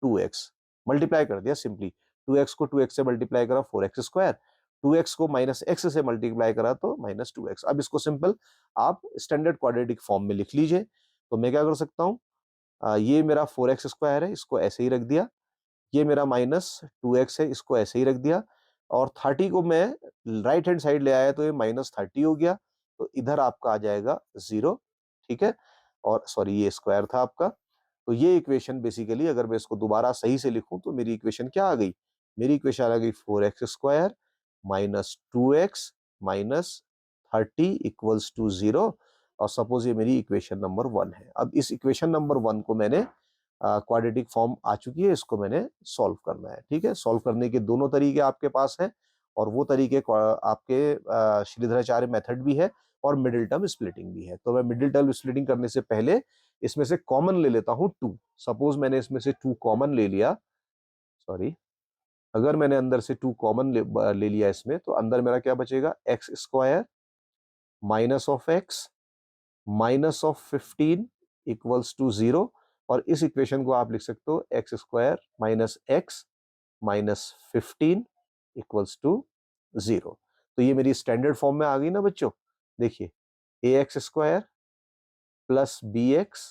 [SPEAKER 1] 2x। Multiply कर दिया सिंपली, 2x को 2x से मल्टीप्लाई करा 4x स्क्वायर, 2x को -x से मल्टीप्लाई करा तो -2x। अब इसको सिंपल आप स्टैंडर्ड क्वाड्रेटिक फॉर्म में लिख लीजिए। तो मैं क्या कर सकता हूं, ये मेरा 4x स्क्वायर है, इसको ऐसे ही रख दिया। ये मेरा -2x है, इसको ऐसे ही रख दिया। और 30 को मैं राइट हैंड साइड ले आया तो ये -30 हो गया, तो इधर आपका आ जाएगा 0। ठीक है, और सॉरी ये स्क्वायर था आपका। तो ये इक्वेशन बेसिकली अगर मैं इसको दोबारा सही से लिखूं तो मेरी इक्वेशन क्या आ गई? मेरी इक्वेशन आ गई 4x square -2x -30 equals to 0। और सपोज ये मेरी इक्वेशन नंबर 1 है। अब इस इक्वेशन नंबर 1 को मैंने क्वाड्रेटिक फॉर्म आ चुकी है, इसको मैंने सॉल्व करना है। ठीक है, सॉल्व करने के दोनों तरीके आपके पास हैं, और वो तरीके आपके श्रीधराचार्य मेथड भी है और मिडिल टर्म स्प्लिटिंग भी है। तो मैं मिडिल टर्म स्प्लिटिंग करने से पहले इसमें से कॉमन ले लेता हूं 2। सपोज मैंने इसमें से 2 कॉमन ले लिया, सॉरी, अगर मैंने अंदर से 2 कॉमन ले लिया इसमें, तो अंदर मेरा क्या बचेगा? X square minus of x minus of 15 equals to 0। और इस इक्वेशन को आप लिख सकते हो x square minus x minus 15 equals to 0। तो ये मेरी स्टैंडर्ड फॉर्म में आ गई ना बच्चों। देखिए A X square plus B X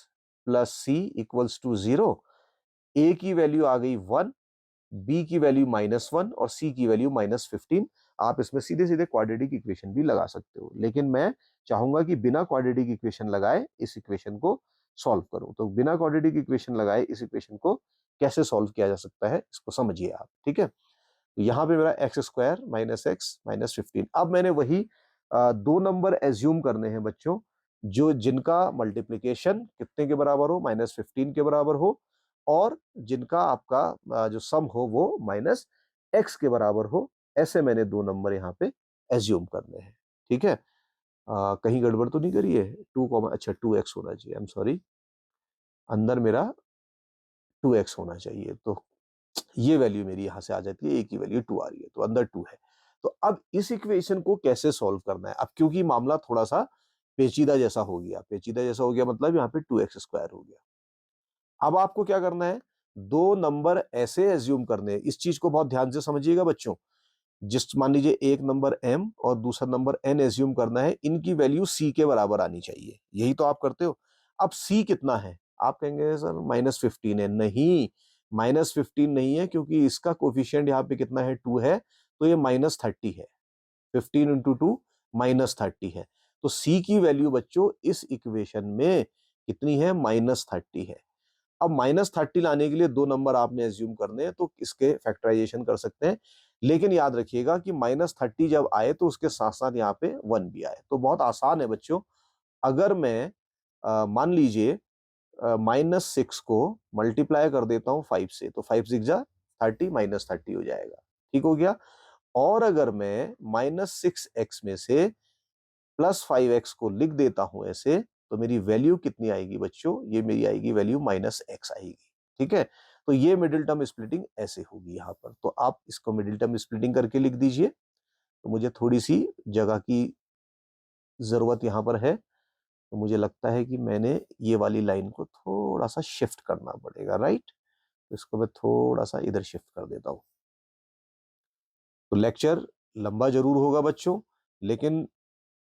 [SPEAKER 1] plus C equals to 0। A की वैल्यू आ गई 1, बी की वैल्यू -1 और सी की वैल्यू -15। आप इसमें सीधे सीधे क्वाड्रेटिक इक्वेशन भी लगा सकते हो, लेकिन मैं चाहूंगा कि बिना क्वाड्रेटिक इक्वेशन लगाए इस इक्वेशन को सॉल्व करूं। तो बिना क्वाड्रेटिक इक्वेशन लगाए इस इक्वेशन को कैसे सॉल्व किया जा सकता है, इसको समझिए आप। ठीक है, तो यहां पे मेरा x square minus x minus 15। अब मैंने वही 2 नंबर एज्यूम करने हैं बच्चों, जो जिनका मल्टीप्लीकेशन कितने के बराबर हो? -15 के बराबर हो, और जिनका आपका जो सम हो वो -x के बराबर हो। ऐसे मैंने 2 नंबर यहाँ पे एज्यूम करने हैं। ठीक है, कहीं गड़बड़ तो नहीं करी है? 2, अच्छा 2x होना चाहिए, आई एम सॉरी, अंदर मेरा 2x होना चाहिए। तो ये वैल्यू मेरी यहां से आ जाती है, a की वैल्यू 2 आ रही है, तो अंदर 2 है। तो अब इस इक्वेशन को कैसे सॉल्व करना है? अब क्योंकि मामला थोड़ा सा पेचीदा जैसा हो गया, पेचीदा जैसा हो गया मतलब यहाँ पे 2x स्क्वायर हो गया। अब आपको क्या करना है? 2 नंबर ऐसे एज्यूम करने हैं, इस चीज को बहुत ध्यान से समझिएगा बच्चों। जिस मान लीजिए एक नंबर m और दूसरा नंबर n एज्यूम करना है, इनकी वैल्यू c के बराबर आनी चाहिए। यही तो आप करते हो। अब c कितना है? आप कहेंगे सर -15 है। नहीं, -15 नहीं है, क्योंकि इसका कोफिशिएंट यहाँ पे कितना है? 2 है, तो ये -30 है। 15 इंटू 2 -30 है। तो c की वैल्यू बच्चों इस इक्वेशन में कितनी है? -30 है। अब -30 लाने के लिए 2 नंबर आपने एज्यूम करने हैं, तो इसके फैक्टराइजेशन कर सकते हैं। लेकिन याद रखिएगा कि -30 जब आए तो उसके साथ साथ यहाँ पे 1 भी आए। तो बहुत आसान है बच्चों। अगर मैं मान लीजिए -6 को मल्टीप्लाई कर देता हूं 5 से, तो 5 6 जा 30, -30 हो जाएगा। ठीक हो गया। और अगर मैं -6x में से +5x को लिख देता हूं ऐसे, तो मेरी वैल्यू कितनी आएगी बच्चों? ये मेरी आएगी वैल्यू -x आएगी। ठीक है, तो ये मिडिल टर्म स्प्लिटिंग ऐसे होगी यहां पर। तो आप इसको मिडिल टर्म स्प्लिटिंग करके लिख दीजिए। तो मुझे थोड़ी सी जगह की जरूरत यहां पर है, तो मुझे लगता है कि मैंने ये वाली लाइन को थोड़ा सा शिफ्ट करना पड़ेगा, राइट। इसको मैं थोड़ा सा इधर शिफ्ट कर देता हूं। तो लेक्चर लंबा जरूर होगा बच्चों, लेकिन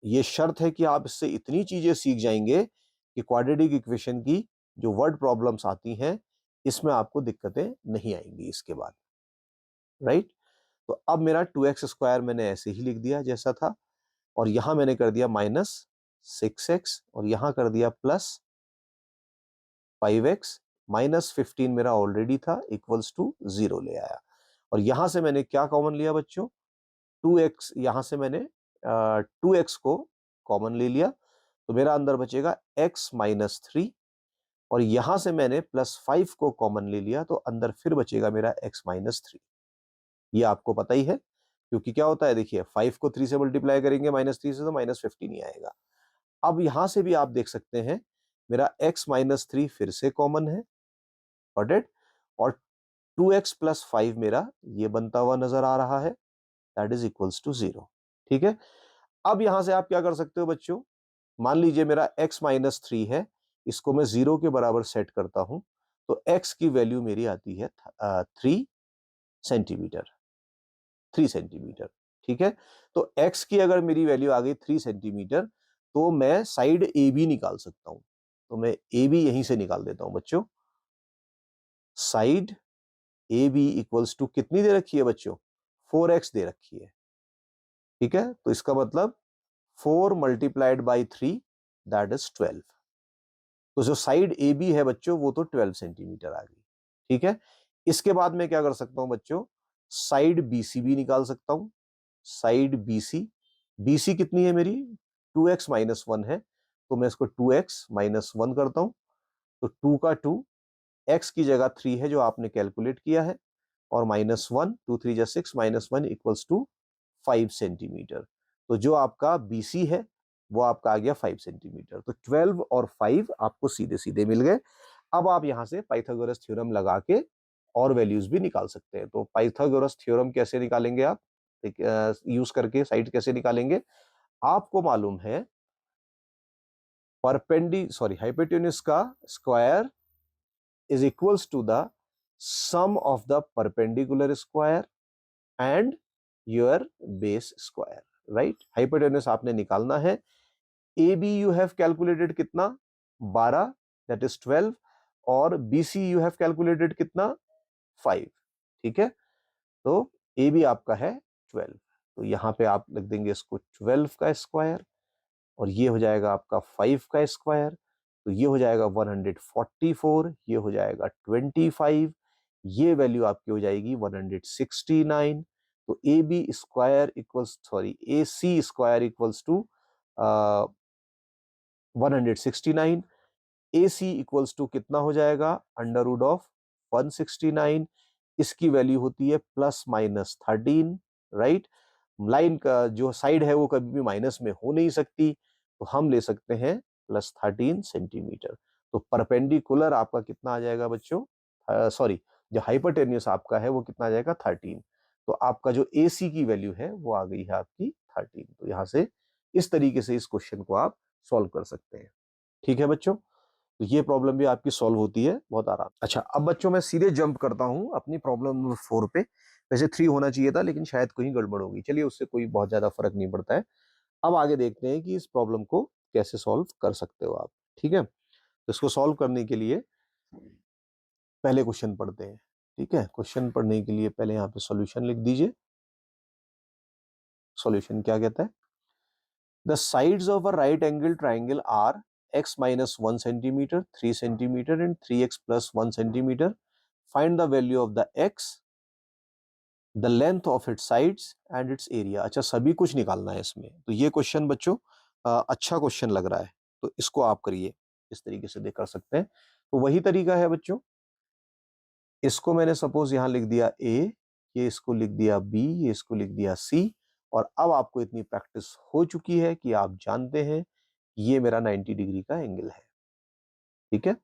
[SPEAKER 1] ये शर्त है कि आप इससे इतनी चीजें सीख जाएंगे कि क्वाड्रेटिक इक्वेशन की जो वर्ड प्रॉब्लम्स आती हैं इसमें आपको दिक्कतें नहीं आएंगी इसके बाद, राइट। तो अब मेरा 2x² मैंने ऐसे ही लिख दिया जैसा था, और यहां मैंने कर दिया -6x, और यहां कर दिया +5x, -15 मेरा ऑलरेडी था, इक्वल्स टू 0 ले आया। और यहां से मैंने क्या कॉमन लिया बच्चों? 2x, यहां से मैंने 2x को कॉमन ले लिया, तो मेरा अंदर बचेगा x -3, और यहां से मैंने +5 को कॉमन ले लिया, तो अंदर फिर बचेगा मेरा x -3। ये आपको पता ही है, क्योंकि क्या होता है, देखिए 5 को 3 से मल्टीप्लाई करेंगे -3 से, तो -15 ही आएगा। अब यहां से भी आप देख सकते हैं मेरा x -3 फिर से कॉमन है, गॉट इट। और 2x + 5 मेरा ये बनता हुआ नजर आ रहा है, दैट इज इक्वल्स टू 0। ठीक है, अब यहां से आप क्या कर सकते हो बच्चों? मान लीजिए मेरा x -3 है, इसको मैं 0 के बराबर सेट करता हूं, तो x की वैल्यू मेरी आती है 3 सेंटीमीटर, 3 सेंटीमीटर। ठीक है, तो x की अगर मेरी वैल्यू आ गई 3 सेंटीमीटर, तो मैं साइड ए बी निकाल सकता हूं। तो मैं ए बी यहीं से निकाल देता हूं बच्चों। Side A B equals to कितनी दे रखी है बच्चों? 4x दे रखी है। ठीक है, तो इसका मतलब 4 मल्टीप्लाइड बाई 3, दैट इज 12। तो जो साइड ए बी है बच्चों, वो तो 12 सेंटीमीटर आ गई। ठीक है, इसके बाद मैं क्या कर सकता हूं बच्चों? साइड बीसी भी निकाल सकता हूं। साइड बीसी, बीसी कितनी है मेरी? 2x - 1 है, तो मैं इसको 2x - 1 करता हूं। तो 2 का 2, x की जगह 3 है जो आपने कैलकुलेट किया है, और -1, 2 3 जा 6, -1 इक्वल्स टू 5 सेंटीमीटर। तो जो आपका बीसी है वो आपका आ गया 5 सेंटीमीटर। तो 12 और 5 आपको सीधे सीधे मिल गए। अब आप यहां से पाइथागोरस थ्योरम लगा के और वैल्यूज भी निकाल सकते हैं। तो पाइथागोरस थ्योरम कैसे निकालेंगे आप? यूज करके साइड कैसे निकालेंगे? आपको मालूम है हाइपोटेन्यूज का square is equals to the sum of the perpendicular square and your base square, right. Hypotenuse आपने निकालना है। A B you have calculated कितना? 12, दैट इज 12, और B C you have calculated कितना? 5। ठीक है, तो ए बी आपका है 12, तो यहां पे आप लिख देंगे इसको 12 का स्क्वायर, और ये हो जाएगा आपका 5 का स्क्वायर, तो ये हो जाएगा 144, ये हो जाएगा 25, ये वैल्यू आपकी हो जाएगी 169। तो A B square equals A C square equals to 169। A C equals to कितना हो जाएगा? √169। इसकी वैल्यू होती है ±13, राइट। लाइन का जो साइड है वो कभी भी माइनस में हो नहीं सकती, तो हम ले सकते हैं +13 सेंटीमीटर। तो परपेंडिकुलर आपका कितना आ जाएगा बच्चों? जो हाइपोटेन्यूस आपका है वो कितना आ जाएगा? 13। तो आपका जो ए सी की वैल्यू है वो आ गई है आपकी 13। तो यहां से इस तरीके से इस क्वेश्चन को आप सॉल्व कर सकते हैं। ठीक है बच्चों, तो ये प्रॉब्लम भी आपकी सॉल्व होती है बहुत आराम। अच्छा, अब बच्चों मैं सीधे जंप करता हूं अपनी प्रॉब्लम नंबर 4 पे। वैसे 3 होना चाहिए था, लेकिन शायद कहीं गड़बड़ होगी। चलिए, उससे कोई बहुत ज्यादा फर्क नहीं पड़ता है। अब आगे देखते हैं कि इस प्रॉब्लम को कैसे सॉल्व कर सकते हो आप। ठीक है, तो इसको सॉल्व करने के लिए पहले क्वेश्चन पढ़ते हैं। ठीक है, क्वेश्चन पढ़ने के लिए पहले यहाँ पे सॉल्यूशन लिख दीजिए। सॉल्यूशन क्या कहता है? The sides of a right angle triangle are x minus 1 centimeter, 3 centimeter and 3x plus 1 centimeter. Find the value of the x, the length of its sides and its area. अच्छा, सभी कुछ निकालना है इसमें। तो ये क्वेश्चन बच्चों अच्छा क्वेश्चन लग रहा है, तो इसको आप करिए। इस तरीके से देख कर सकते हैं। तो वही तरीका है बच्चों, इसको मैंने सपोज यहां लिख दिया ए, ये इसको लिख दिया बी, ये इसको लिख दिया सी, और अब आपको इतनी प्रैक्टिस हो चुकी है कि आप जानते हैं ये मेरा 90 डिग्री का एंगल है, ठीक है,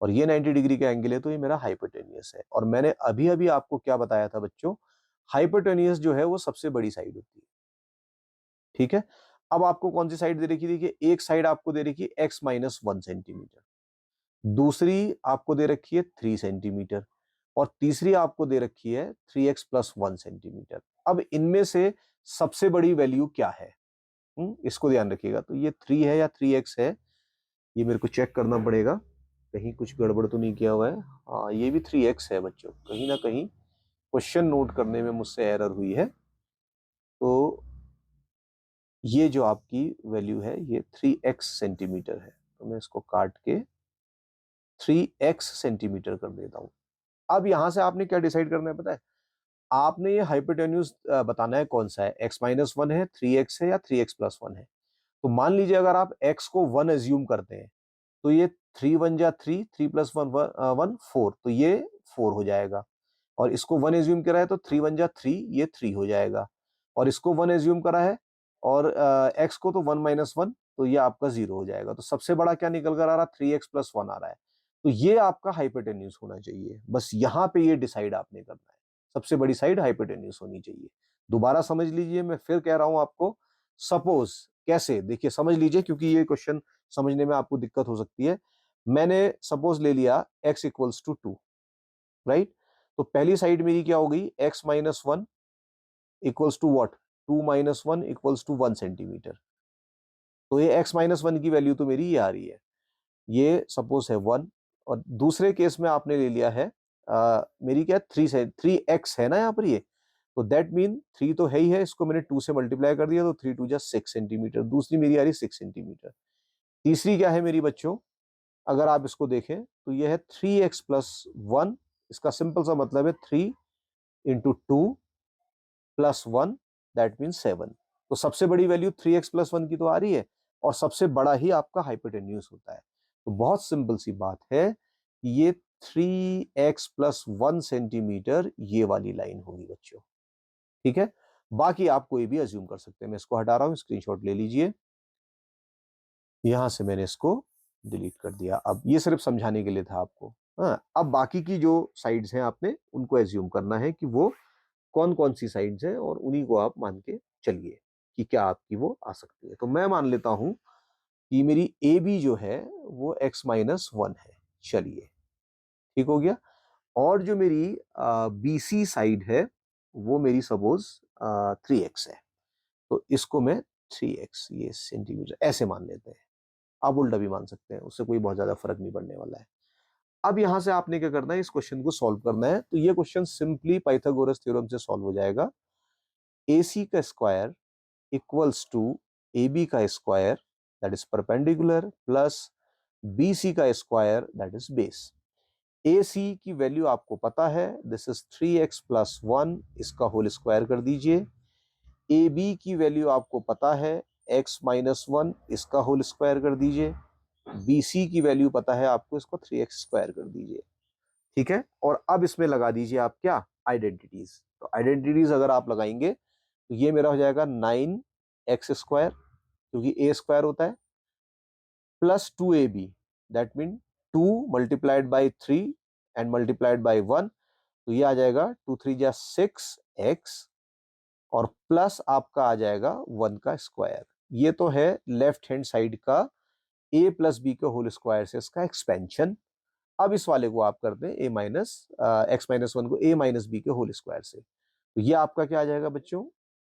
[SPEAKER 1] और ये 90 डिग्री का एंगल है तो ये मेरा हाइपोटेन्यूस है। और मैंने अभी अभी आपको क्या बताया था बच्चों, हाइपोटेन्यूस जो है वो सबसे बड़ी साइड होती है, ठीक है। अब आपको कौन सी साइड दे रखी, देखिए एक साइड आपको दे रखी है x-1 सेंटीमीटर, दूसरी आपको दे रखी है 3 सेंटीमीटर, और तीसरी आपको दे रखी है 3x+1 सेंटीमीटर। अब इनमें से सबसे बड़ी वैल्यू क्या है, इसको ध्यान रखिएगा। तो ये 3 है या 3x है, ये मेरे को चेक करना पड़ेगा, कहीं कुछ गड़बड़ तो नहीं किया हुआ है। हाँ, ये भी 3x है बच्चों, कहीं ना कहीं क्वेश्चन नोट करने में मुझसे एरर हुई है। तो ये जो आपकी वैल्यू है ये 3x सेंटीमीटर है, तो मैं इसको काट के 3x सेंटीमीटर कर देता हूं। अब यहां से आपने क्या डिसाइड करना है पता है, आपने ये हाइपोटेन्यूज बताना है कौन सा है, x-1 है, 3x है, या 3x+1 है। तो मान लीजिए अगर आप x को 1 एज्यूम करते हैं तो ये 3 1 जा 3, 3+1 4, तो ये 4 हो जाएगा। और इसको 1 एज्यूम करा है तो 3 1 जा 3, ये 3 हो जाएगा। और इसको 1 एज्यूम करा है और x को तो 1 - 1, तो ये आपका 0 हो जाएगा। तो सबसे बड़ा क्या निकल कर आ रहा है, 3x+1 आ रहा है। तो ये आपका हाइपोटेन्यूस होना चाहिए, बस यहां पे ये डिसाइड आपने करना है, सबसे बड़ी साइड हाइपोटेन्यूस होनी चाहिए। दोबारा समझ लीजिए, मैं फिर कह रहा हूं आपको, सपोज कैसे, देखिए समझ लीजिए क्योंकि ये क्वेश्चन समझने में आपको दिक्कत हो सकती है। मैंने सपोज ले लिया x=2, राइट। तो पहली साइड मेरी क्या हो गई, x-1 equals to what, 2 - 1 equals to 1 centimetre. तो ये x-1 की वैल्यू तो मेरी ये आ रही है, ये सपोज है 1। और दूसरे केस में आपने ले लिया है मेरी क्या 3x है ना यहाँ पर, ये तो दैट मीन 3 तो है ही है, इसको मैंने 2 से मल्टीप्लाई कर दिया तो 3 × 2 = 6 सेंटीमीटर, दूसरी मेरी आ रही 6 सेंटीमीटर। तीसरी क्या है मेरी बच्चों, अगर आप इसको देखें तो ये है 3x+1, इसका सिंपल सा मतलब है 3 × 2 + 1, दैट मीन 7। तो सबसे बड़ी वैल्यू 3x+1 की तो आ रही है, और सबसे बड़ा ही आपका हाइपोटेन्यूस होता है। तो बहुत सिंपल सी बात है, ये 3x+1 सेंटीमीटर ये वाली लाइन होगी बच्चों, ठीक है। बाकी आप कोई भी अज्यूम कर सकते हैं, मैं इसको हटा रहा हूं, स्क्रीनशॉट ले लीजिए। यहां से मैंने इसको डिलीट कर दिया, अब ये सिर्फ समझाने के लिए था आपको। हाँ, अब बाकी की जो साइड्स हैं आपने उनको एज्यूम करना है कि वो कौन कौन सी साइड्स हैं, और उन्हीं को आप मान के चलिए कि क्या आपकी वो आ सकती है। तो मैं मान लेता हूं कि मेरी ए बी जो है वो x-1 है, चलिए ठीक हो गया। और जो मेरी बी सी साइड है वो मेरी सपोज 3x है, तो इसको मैं 3x ये सेंटीमीटर ऐसे मान लेते हैं। आप उल्टा भी मान सकते हैं, उससे कोई बहुत ज्यादा फर्क नहीं पड़ने वाला है। अब यहां से आपने क्या करना है, इस क्वेश्चन को सॉल्व करना है। तो ये क्वेश्चन सिंपली पाइथागोरस थ्योरम से सॉल्व हो जाएगा। ए सी का square equals to A B का square that is perpendicular plus B C का square that is base. A C की वैल्यू आपको पता है, दिस इज 3x+1, इसका होल स्क्वायर कर दीजिए। ए बी की वैल्यू आपको पता है x-1, इसका होल स्क्वायर कर दीजिए। बी सी की वैल्यू पता है आपको, इसको 3x स्क्वायर कर दीजिए, ठीक है। और अब इसमें लगा दीजिए आप क्या, आइडेंटिटीज। तो आइडेंटिटीज अगर आप लगाएंगे तो ये मेरा हो जाएगा 9x² क्योंकि ए स्क्वायर होता है, plus 2ab, that mean 2 multiplied by 3 and multiplied by 1, तो ये आ जाएगा 2 3 जा 6x, और प्लस आपका आ जाएगा 1 का स्क्वायर। ये तो है लेफ्ट हैंड साइड का a प्लस बी के होल स्क्वायर से इसका एक्सपेंशन। अब इस वाले को आप करते हैं x-1 को a - b के होल स्क्वायर से, तो ये आपका क्या आ जाएगा बच्चों,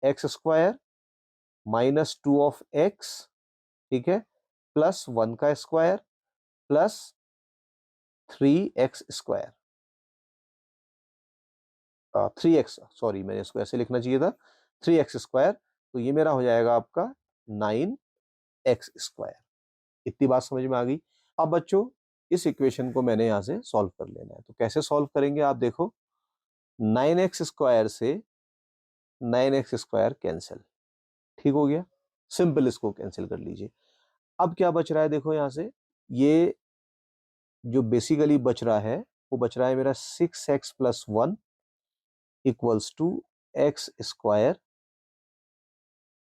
[SPEAKER 1] x² -2 ठीक है, प्लस 1 का square plus 3x², 3x, sorry मैंने इसको ऐसे लिखना चाहिए था, 3x²। तो ये मेरा हो जाएगा आपका 9x²। इतनी बात समझ में आ गई। अब बच्चों इस इक्वेशन को मैंने यहां से सॉल्व कर लेना है, तो कैसे सॉल्व करेंगे आप देखो, 9x² से 9x² कैंसिल, ठीक हो गया, सिंपल इसको कैंसिल कर लीजिए। अब क्या बच रहा है देखो यहां से, ये जो बेसिकली बच रहा है वो बच रहा है मेरा 6x+1 equals to x square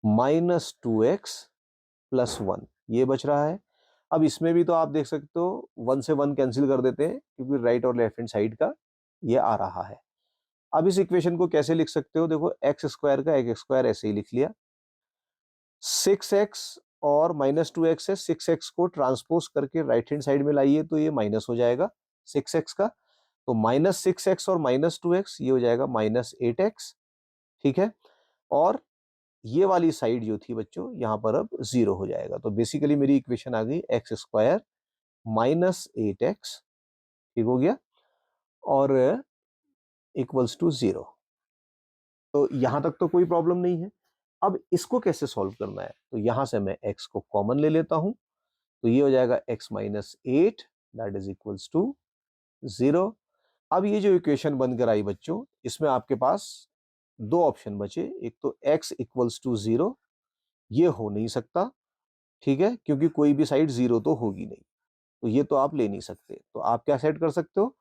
[SPEAKER 1] -2x+1, ये बच रहा है। अब इसमें भी तो आप देख सकते हो 1 से 1 कैंसिल कर देते हैं क्योंकि राइट और लेफ्ट हैंड साइड का ये आ रहा है। अब इस इक्वेशन को कैसे लिख सकते हो, देखो एक्स स्क्वायर का एक्स स्क्वायर ऐसे ही लिख लिया, 6x और -2x है, 6x को ट्रांसपोज करके राइट हैंड साइड में लाइए तो ये माइनस हो जाएगा 6x का, तो -6x और -2x ये हो जाएगा -8x, ठीक है। और ये वाली साइड जो थी बच्चों यहां पर अब 0 हो जाएगा, तो बेसिकली मेरी इक्वेशन आ गई एक्स स्क्वायर -8x, ठीक हो गया, और इक्वल्स टू 0। तो यहां तक तो कोई प्रॉब्लम नहीं है। अब इसको कैसे सॉल्व करना है, तो यहां से मैं x को कॉमन ले लेता हूं, तो ये हो जाएगा x-8 that is equals to 0। अब ये जो इक्वेशन बनकर आई बच्चों, इसमें आपके पास दो ऑप्शन बचे, एक तो x इक्वल्स टू 0, ये हो नहीं सकता, ठीक है, क्योंकि कोई भी साइड 0 तो होगी नहीं, तो ये तो आप ले नहीं सकते। तो आप क्या सेट कर सकते हो,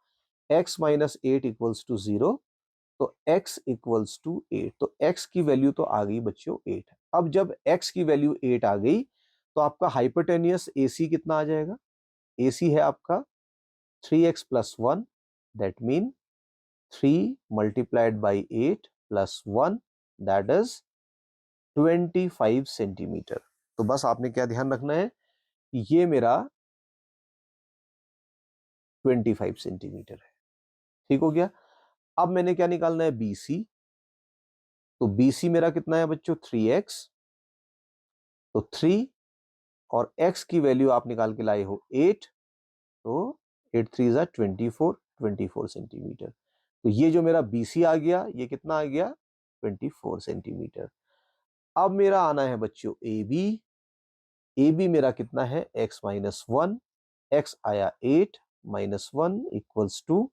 [SPEAKER 1] x-8 इक्वल्स टू 0, तो x इक्वल्स टू 8, तो x की वैल्यू तो आ गई बच्चों 8। अब जब x की वैल्यू 8 आ गई तो आपका हाइपोटेनियस AC कितना आ जाएगा, AC है आपका 3x+1, that mean 3 multiplied by 8 plus 1 that is 25 centimetre. तो बस आपने क्या ध्यान रखना है, ये मेरा 25 सेंटीमीटर है, ठीक हो गया। अब मैंने क्या निकालना है, BC, तो BC मेरा कितना है बच्चों 3x, तो 3 और x की वैल्यू आप निकाल के लाए हो 8, तो 8 3 जा 24 सेंटीमीटर। तो ये जो मेरा BC आ गया ये कितना आ गया 24 सेंटीमीटर। अब मेरा आना है बच्चों AB मेरा कितना है x-1, x आया 8 -1 इक्वल्स टू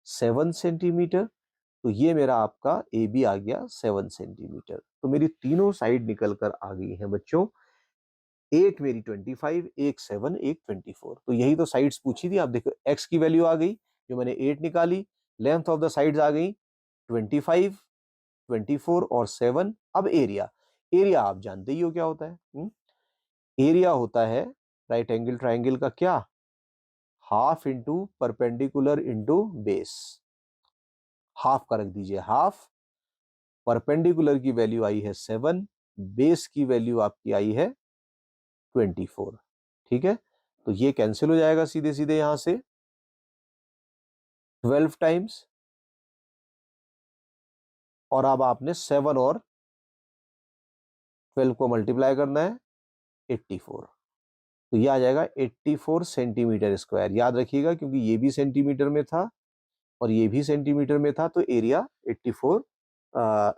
[SPEAKER 1] 7 सेंटीमीटर, तो ये मेरा आपका AB आ गया 7 सेंटीमीटर। तो मेरी तीनों साइड निकल कर आ गई है बच्चों, एक मेरी 25, एक 7, एक 24। तो यही तो साइड्स पूछी थी, आप देखो x की वैल्यू आ गई जो मैंने 8 निकाली, लेंथ ऑफ द साइड्स आ गई 25, 24 और 7। अब एरिया, एरिया आप जानते ही हो क्या होता है, एरिया होता है राइट एंगल ट्राइंगल का क्या, half into perpendicular into base, half का रख दीजिए हाफ, परपेंडिकुलर की वैल्यू आई है 7, बेस की वैल्यू आपकी आई है 24, ठीक है। तो ये कैंसिल हो जाएगा सीधे सीधे यहां से 12 टाइम्स, और अब आपने 7 और 12 को मल्टीप्लाई करना है 84, तो ये आ जाएगा 84 सेंटीमीटर स्क्वायर। याद रखिएगा क्योंकि ये भी सेंटीमीटर में था और ये भी सेंटीमीटर में था, तो एरिया 84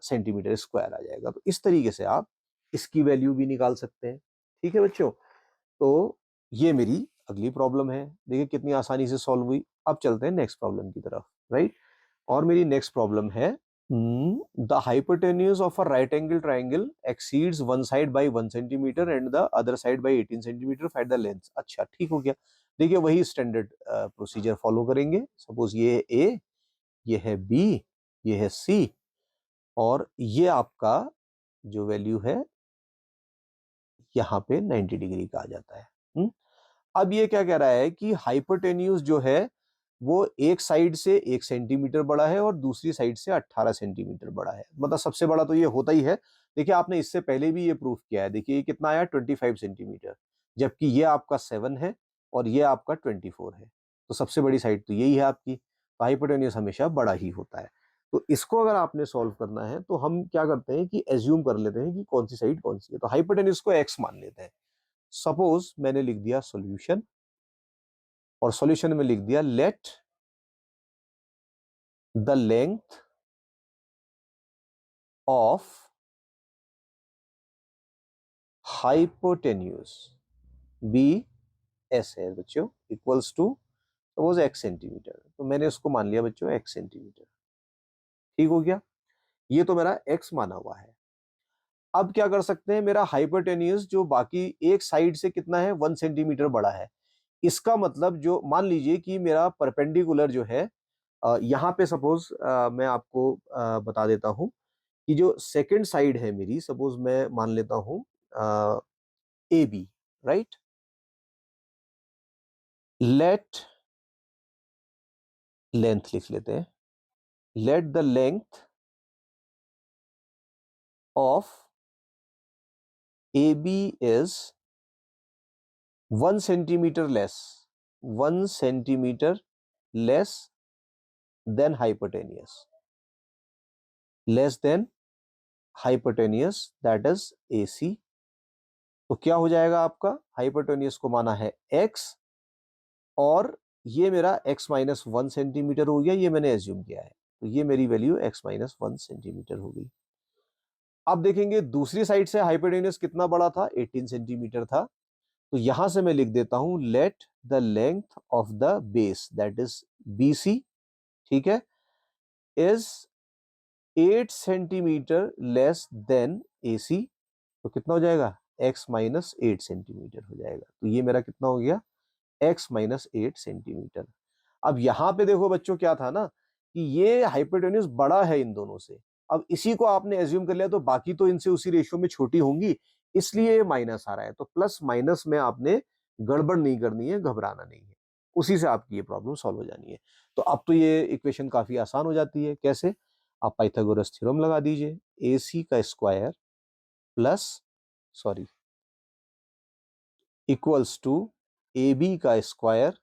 [SPEAKER 1] सेंटीमीटर स्क्वायर आ जाएगा। तो इस तरीके से आप इसकी वैल्यू भी निकाल सकते हैं, ठीक है बच्चों। तो ये मेरी अगली प्रॉब्लम है, देखिए कितनी आसानी से सॉल्व हुई। अब चलते हैं नेक्स्ट प्रॉब्लम की तरफ, राइट। और मेरी नेक्स्ट प्रॉब्लम है, the hypotenuse of a right angle triangle exceeds one side by 1 centimeter and the other side by 18 centimeter, find the length। अच्छा ठीक हो गया, देखिए वही स्टैंडर्ड प्रोसीजर फॉलो करेंगे। सपोज ये है A, ये है B, ये है C, और ये आपका जो वैल्यू है यहाँ पे 90 डिग्री का आ जाता है। अब ये क्या कह रहा है कि हाइपोटेन्यूज जो है वो एक साइड से 1 सेंटीमीटर बड़ा है और दूसरी साइड से 18 सेंटीमीटर बड़ा है, मतलब सबसे बड़ा तो ये होता ही है। देखिए आपने इससे पहले भी ये प्रूफ किया है, देखिए ये कितना आया 25 सेंटीमीटर, जबकि ये आपका 7 है और ये आपका 24 है, तो सबसे बड़ी साइड तो यही है आपकी, तो हाइपोटेन्यूज हमेशा बड़ा ही होता है। तो इसको अगर आपने सॉल्व करना है तो हम क्या करते हैं कि एज्यूम कर लेते हैं कि कौन सी साइड कौन सी है, तो हाइपोटेन्यूज को x मान लेते हैं। सपोज मैंने लिख दिया सॉल्यूशन, और सॉल्यूशन में लिख दिया let the length of hypotenuse be as है बच्चों, equals to suppose x centimetre, तो मैंने उसको मान लिया बच्चों x सेंटीमीटर, ठीक हो गया। ये तो मेरा x माना हुआ है। अब क्या कर सकते हैं, मेरा हाइपोटेन्यूज जो बाकी एक साइड से कितना है 1 सेंटीमीटर बड़ा है, इसका मतलब जो मान लीजिए कि मेरा परपेंडिकुलर जो है यहाँ पे सपोज मैं आपको बता देता हूं कि जो सेकंड साइड है मेरी, सपोज मैं मान लेता हूं A B, right. Let length लिख लेते हैं, let the length of A B is 1 centimetre less, 1 centimetre less than hypotenuse, less than hypotenuse, that is A C. तो क्या हो जाएगा आपका, हाइपोटेनियस को माना है x, और ये मेरा x-1 सेंटीमीटर हो गया, ये मैंने एज्यूम किया है, तो ये मेरी वैल्यू x-1 सेंटीमीटर हो गई। अब देखेंगे दूसरी साइड से हाइपोटेन्यूस कितना बड़ा था, 18 सेंटीमीटर था। तो यहां से मैं लिख देता हूं late the length of the base that is BC, ठीक है, is 8 centimetre less then AC। तो कितना हो जाएगा, x-8 सेंटीमीटर हो जाएगा। तो ये मेरा कितना हो गया, x-8 सेंटीमीटर। अब यहां पे देखो बच्चों क्या था ना कि ये हाइपोटेन्यूस बड़ा है इन दोनों से, अब इसी को आपने एज्यूम कर लिया तो बाकी तो इनसे उसी रेशियो में छोटी होंगी, इसलिए ये माइनस आ रहा है। तो प्लस माइनस में आपने गड़बड़ नहीं करनी है, घबराना नहीं है, उसी से आपकी ये प्रॉब्लम सॉल्व हो जानी है। तो अब तो ये इक्वेशन काफी आसान हो जाती है। कैसे, आप पाइथागोरस थ्योरम लगा दीजिए, AC का square plus sorry equals to AB का स्क्वायर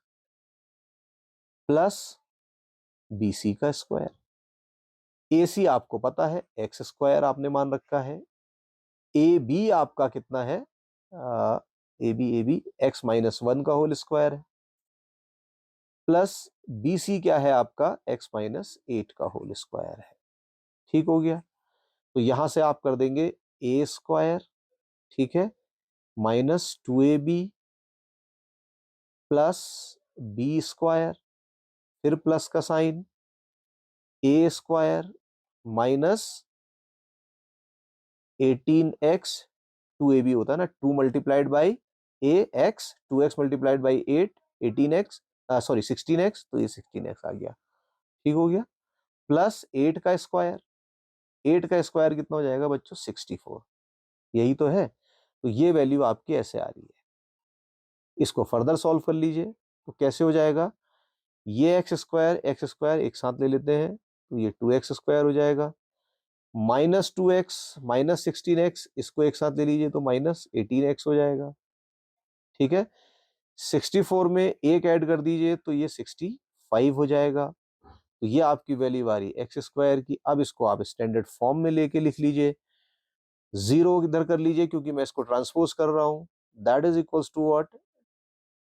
[SPEAKER 1] प्लस BC का स्क्वायर। AC आपको पता है एक्स स्क्वायर आपने मान रखा है, AB आपका कितना है, ए बी x-1 का होल स्क्वायर है, प्लस BC क्या है आपका x-8 का होल स्क्वायर है। ठीक हो गया। तो यहां से आप कर देंगे a स्क्वायर, ठीक है, -2AB प्लस B स्क्वायर, फिर प्लस का sign, a square minus 18x, 2AB होता है ना, 2 multiplied by ax, 2x multiplied by 8, 18x, sorry 16x, तो ये 16x आ गया। ठीक हो गया। प्लस 8 का स्क्वायर, 8 का स्क्वायर कितना हो जाएगा बच्चों, 64। यही तो है। तो ये वैल्यू आपकी ऐसे आ रही है। इसको फर्दर सॉल्व कर लीजिए, तो कैसे हो जाएगा, ये एक्स स्क्वायर एक साथ ले लेते हैं, तो ये 2x स्क्वायर हो जाएगा, -2x -16x, इसको एक साथ ले लीजिए तो -18x हो जाएगा। ठीक है, 64 में एक ऐड कर दीजिए तो ये 65 हो जाएगा। तो ये आपकी वैल्यू आ रही एक्स स्क्वायर की। अब इसको आप स्टैंडर्ड फॉर्म में लेके लिख लीजिए, जीरो इधर कर लीजिए क्योंकि मैं इसको ट्रांसपोज कर रहा हूं, that is equals to what,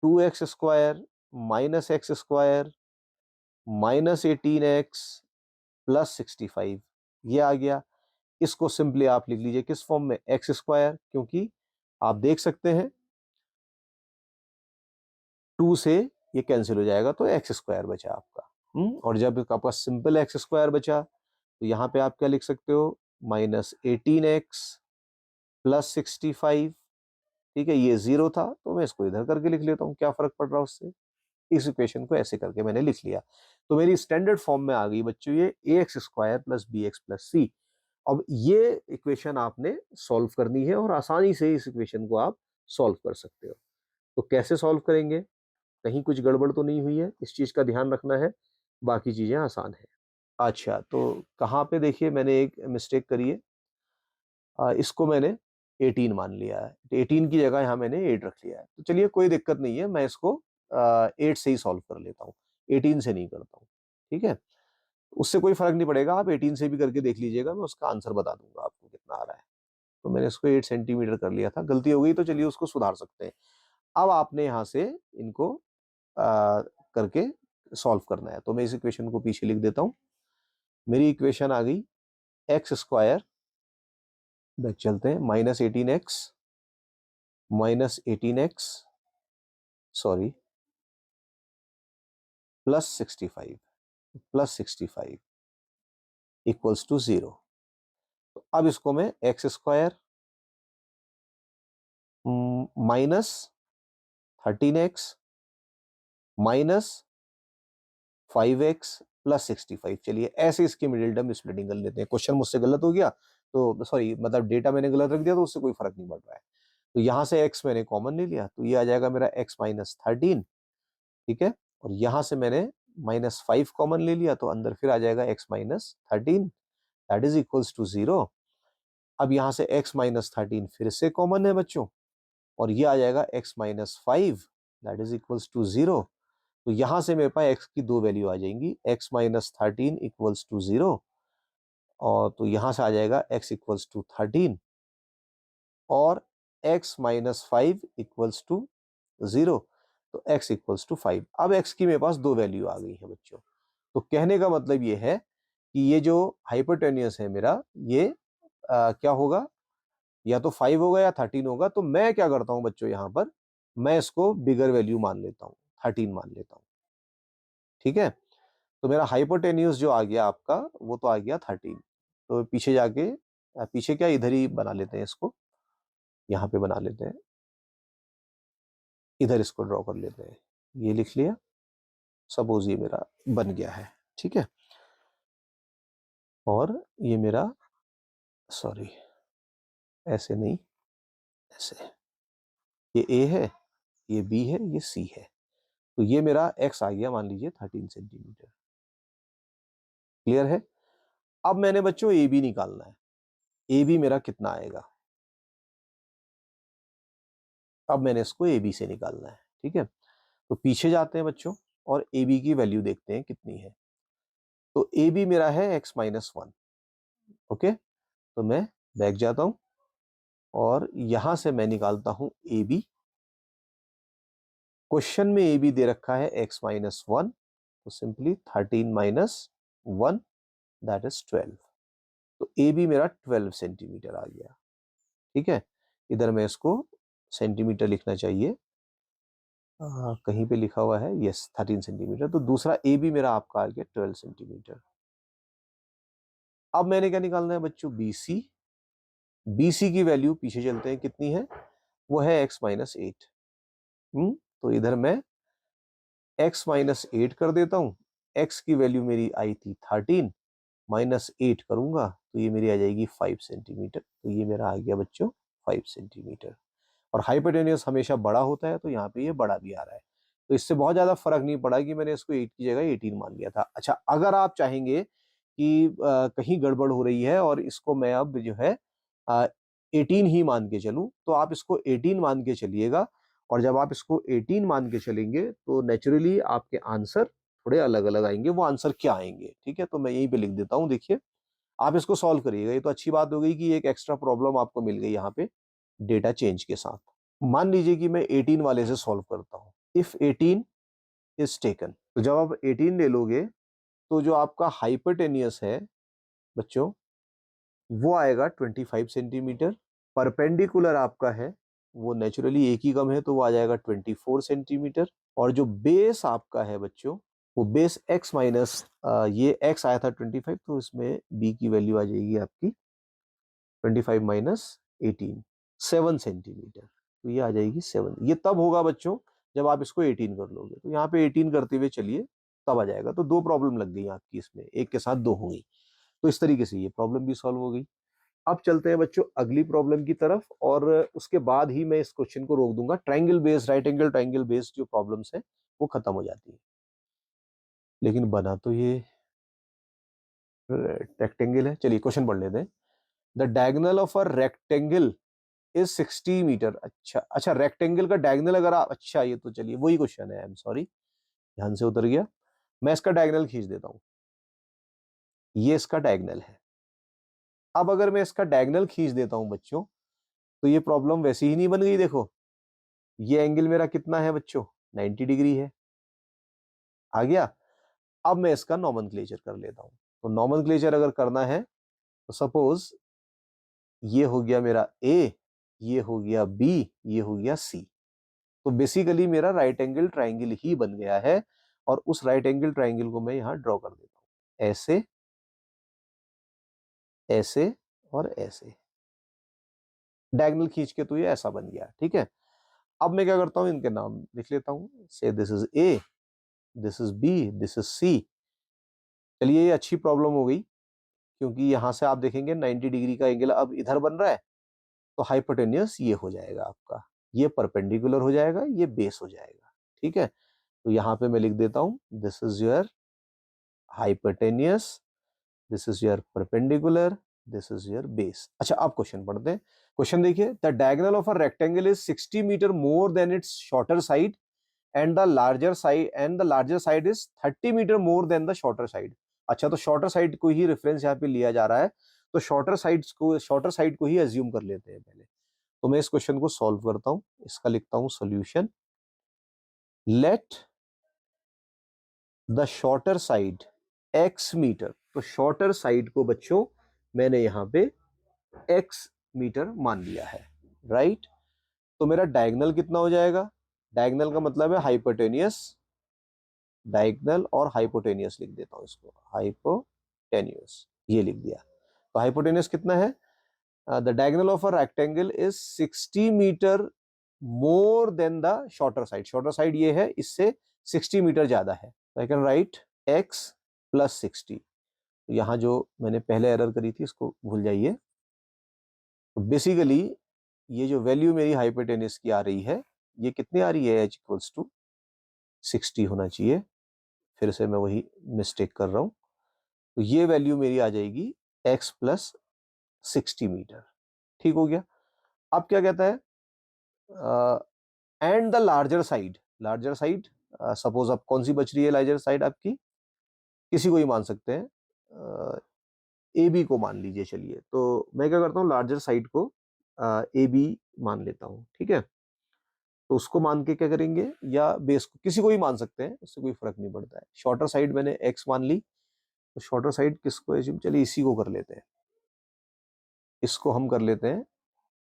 [SPEAKER 1] 2x square minus x square -18x plus 65, ये आ गया। इसको सिंपली आप लिख लीजिए किस फॉर्म में, एक्स स्क्वायर, क्योंकि आप देख सकते हैं 2 से ये कैंसिल हो जाएगा तो एक्स स्क्वायर बचा आपका। और जब आपका सिंपल एक्स स्क्वायर बचा तो यहां पे आप क्या लिख सकते हो, -18x प्लस 65। ठीक है, ये जीरो था तो मैं इसको इधर करके लिख लेता हूं, क्या फर्क पड़ रहा है उससे। इस इक्वेशन को ऐसे करके मैंने लिख लिया, तो मेरी स्टैंडर्ड फॉर्म में आ गई बच्चों ये ax square plus bx plus c। अब ये इक्वेशन आपने सॉल्व करनी है और आसानी से इस इक्वेशन को आप सॉल्व कर सकते हो। तो कैसे सॉल्व करेंगे, कहीं कुछ गड़बड़ तो नहीं हुई है, इस चीज का ध्यान रखना है, बाकी चीजें आसान है। अच्छा, तो कहाँ पे देखिए मैंने एक मिस्टेक करी है, इसको मैंने 18 मान लिया है, 18 की जगह यहाँ मैंने 8 रख लिया है। तो चलिए कोई दिक्कत नहीं है, मैं इसको 8 से ही सॉल्व कर लेता हूँ, 18 से नहीं करता हूँ। ठीक है, उससे कोई फर्क नहीं पड़ेगा, आप 18 से भी करके देख लीजिएगा, मैं उसका आंसर बता दूंगा आपको कितना आ रहा है। तो मैंने इसको 8 सेंटीमीटर कर लिया था, गलती हो गई तो चलिए उसको सुधार सकते हैं। अब आपने यहाँ से इनको करके सॉल्व करना है, तो मैं इस इक्वेशन को पीछे लिख देता हूँ। मेरी इक्वेशन आ गई एक्स स्क्वायर, बैक चलते हैं, -18x सॉरी +65 इक्वल्स टू 0। तो अब इसको मैं एक्स स्क्वायर -13x -5x+65। चलिए ऐसे इसकी मिडिल टर्म स्प्लिटिंग कर लेते हैं। क्वेश्चन मुझसे गलत हो गया तो सॉरी, मतलब डेटा मैंने गलत रख दिया तो उससे कोई फर्क नहीं पड़ रहा है। तो यहाँ से x मैंने कॉमन ले लिया तो ये आ जाएगा मेरा x-13, ठीक है। और यहाँ से मैंने -5 कॉमन ले लिया तो अंदर फिर आ जाएगा x-13, that is equals to 0। अब यहाँ से x-13 फिर से कॉमन है बच्चों और ये आ जाएगा x-5, that is equals to 0। तो यहां से मेरे पास x की दो वैल्यू आ जाएंगी, x-13 इक्वल्स टू 0, और तो यहां से आ जाएगा x इक्वल्स टू 13 और x-5 इक्वल्स टू 0, तो x इक्वल्स टू 5। अब x की मेरे पास दो वैल्यू आ गई है बच्चों। तो कहने का मतलब ये है कि ये जो हाइपोटेन्यूस है मेरा, ये क्या होगा, या तो 5 होगा या 13 होगा। तो मैं क्या करता हूं बच्चों, यहां पर मैं इसको बिगर वैल्यू मान लेता हूं, 13 मान लेता हूं, ठीक है। तो मेरा हाइपोटेन्यूस जो आ गया आपका, वो तो आ गया 13। तो पीछे जाके, पीछे क्या, इधर ही बना लेते हैं इसको, यहाँ पे बना लेते हैं, इधर इसको ड्रॉ कर लेते हैं। ये लिख लिया, सपोज ये मेरा बन गया है, ठीक है। और ये मेरा, सॉरी ऐसे नहीं, ऐसे, ये ए है, ये बी है, ये सी है। तो ये मेरा एक्स आ गया, मान लीजिए 13 सेंटीमीटर। क्लियर है। अब मैंने बच्चों ए बी निकालना है। ए बी मेरा कितना आएगा, अब मैंने इसको ए बी से निकालना है, ठीक है। तो पीछे जाते हैं बच्चों और ए बी की वैल्यू देखते हैं कितनी है। तो ए बी मेरा है x-1, ओके। तो मैं बैक जाता हूं और यहां से मैं निकालता हूं ए बी। क्वेश्चन में ए बी दे रखा है x-1, तो सिंपली 13 - 1, दैट इज 12। तो ए बी मेरा 12 सेंटीमीटर आ गया, ठीक है। इधर मैं इसको सेंटीमीटर लिखना चाहिए, कहीं पे लिखा हुआ है, यस 13 सेंटीमीटर। तो दूसरा ए बी मेरा आपका आ गया 12 सेंटीमीटर। अब मैंने क्या निकालना है बच्चों, बी सी। बी सी की वैल्यू पीछे चलते हैं कितनी है, वो है x-8। तो इधर मैं x-8 कर देता हूं। x की वैल्यू मेरी आई थी 13, -8 करूंगा तो ये मेरी आ जाएगी 5 सेंटीमीटर। तो ये मेरा आ गया बच्चों 5 सेंटीमीटर। और हाइपोटेन्यूस हमेशा बड़ा होता है, तो यहाँ पे ये बड़ा भी आ रहा है। तो इससे बहुत ज्यादा फर्क नहीं पड़ा कि मैंने इसको 8 की जगह 18 मान लिया था। अच्छा, अगर आप चाहेंगे कि कहीं गड़बड़ हो रही है और इसको मैं अब जो है 18 ही मान के चलूं, तो आप इसको 18 मान के चलिएगा। और जब आप इसको 18 मान के चलेंगे तो नेचुरली आपके आंसर थोड़े अलग अलग आएंगे। वो आंसर क्या आएंगे, ठीक है, तो मैं यहीं पे लिख देता हूं। देखिए, आप इसको सॉल्व करिएगा। ये तो अच्छी बात हो गई कि एक एक्स्ट्रा प्रॉब्लम आपको मिल गई यहाँ पे डेटा चेंज के साथ। मान लीजिए कि मैं 18 वाले से सॉल्व करता हूं। इफ 18 इज टेकन, तो जब आप 18 ले लोगे तो जो आपका हाइपोटेनियस है बच्चों, वो आएगा 25 सेंटीमीटर। परपेंडिकुलर आपका है वो नेचुरली एक ही कम है, तो वो आ जाएगा 24 सेंटीमीटर। और जो बेस आपका है बच्चों, वो बेस x माइनस, ये x आया था 25, तो इसमें b की वैल्यू आ जाएगी आपकी 25 - 18, 7 सेंटीमीटर। तो ये आ जाएगी 7। ये तब होगा बच्चों जब आप इसको 18 कर लोगे। तो यहाँ पे 18 करते हुए चलिए, तब आ जाएगा। तो दो प्रॉब्लम लग गई आपकी इसमें, एक के साथ दो हो गई। तो इस तरीके से ये प्रॉब्लम भी सॉल्व हो गई। अब चलते हैं बच्चों अगली प्रॉब्लम की तरफ, और उसके बाद ही मैं इस क्वेश्चन को रोक दूंगा। Triangle based, right angle triangle based जो प्रॉब्लम्स है वो खत्म हो जाती है। लेकिन बना तो ये रेक्टेंगल है। चलिए क्वेश्चन पढ़ लेते हैं। The diagonal of a rectangle is 60 metre. अच्छा रेक्टेंगल का डायगोनल अगर आप, अच्छा ये तो चलिए वही क्वेश्चन है, आई एम सॉरी, ध्यान से उतर गया। मैं इसका डायगोनल खींच देता हूं। ये इसका डायगोनल है। अब अगर मैं इसका डायगोनल खींच देता हूं बच्चों, तो ये प्रॉब्लम वैसी ही नहीं बन गई। देखो ये एंगल मेरा कितना है बच्चों, 90 डिग्री है, आ गया। अब मैं इसका नॉमेनक्लेचर कर लेता हूं। तो नॉमेनक्लेचर अगर करना है तो सपोज ये हो गया मेरा ए, ये हो गया बी, ये हो गया सी। तो बेसिकली मेरा राइट एंगल ट्राइंगल ही बन गया है। और उस राइट एंगल ट्राइंगल को मैं यहां ड्रॉ कर देता हूं, ऐसे, ऐसे और ऐसे। डायगोनल खींच के तो ये ऐसा बन गया, ठीक है। अब मैं क्या करता हूं, इनके नाम लिख लेता हूं। Say this is A, this is B, this is C. चलिए ये अच्छी प्रॉब्लम हो गई, क्योंकि यहां से आप देखेंगे 90 डिग्री का एंगल अब इधर बन रहा है, तो हाइपोटेन्यूस ये हो जाएगा आपका, ये परपेंडिकुलर हो जाएगा, ये बेस हो जाएगा। ठीक है, तो यहां पे मैं लिख देता हूं, this is your hypotenuse, this is your perpendicular, this is your base. अच्छा, आप क्वेश्चन पढ़ते हैं। क्वेश्चन देखिए, the diagonal of a rectangle is 60 metre more than its shorter side and the larger side is 30 metre more than the shorter side. अच्छा, तो शॉर्टर साइड को ही रेफरेंस यहाँ पे लिया जा रहा है, तो शॉर्टर साइड को ही एज्यूम कर लेते हैं पहले। तो मैं इस क्वेश्चन को सॉल्व करता हूं, इसका लिखता हूं solution. Let the shorter side x metre, तो शॉर्टर साइड को बच्चों मैंने यहां पे x मीटर मान लिया है, राइट। तो मेरा डायगोनल कितना हो जाएगा, डायगोनल का मतलब है हाइपोटेनियस, डायगोनल और हाइपोटेनियस लिख देता हूं इसको, हाइपोटेनियस ये लिख दिया। तो हाइपोटेनियस कितना है, the diagonal of a rectangle is 60 metre more than the shorter side, shorter side ये है, इससे 60 मीटर ज्यादा है। I can write x plus 60। यहां जो मैंने पहले एरर करी थी इसको भूल जाइए। तो बेसिकली ये जो वैल्यू मेरी हाइपोटेनियस की आ रही है, ये कितनी आ रही है, h इक्वल्स टू 60 होना चाहिए। फिर से मैं वही मिस्टेक कर रहा हूं, तो ये वैल्यू मेरी आ जाएगी x प्लस 60 मीटर। ठीक हो गया। अब क्या कहता है, and the larger side, larger side suppose अब कौन सी बच रही है लार्जर साइड आपकी, किसी को ही मान सकते हैं, ए बी को मान लीजिए। चलिए, तो मैं क्या करता हूँ, लार्जर साइड को ए बी मान लेता हूँ। ठीक है, तो उसको मान के क्या करेंगे, या बेस को, किसी को ही मान सकते हैं, उससे कोई फर्क नहीं पड़ता है। शॉर्टर साइड मैंने एक्स मान ली, तो शॉर्टर साइड किसको एज्यूम, चलिए इसी को कर लेते हैं, इसको हम कर लेते हैं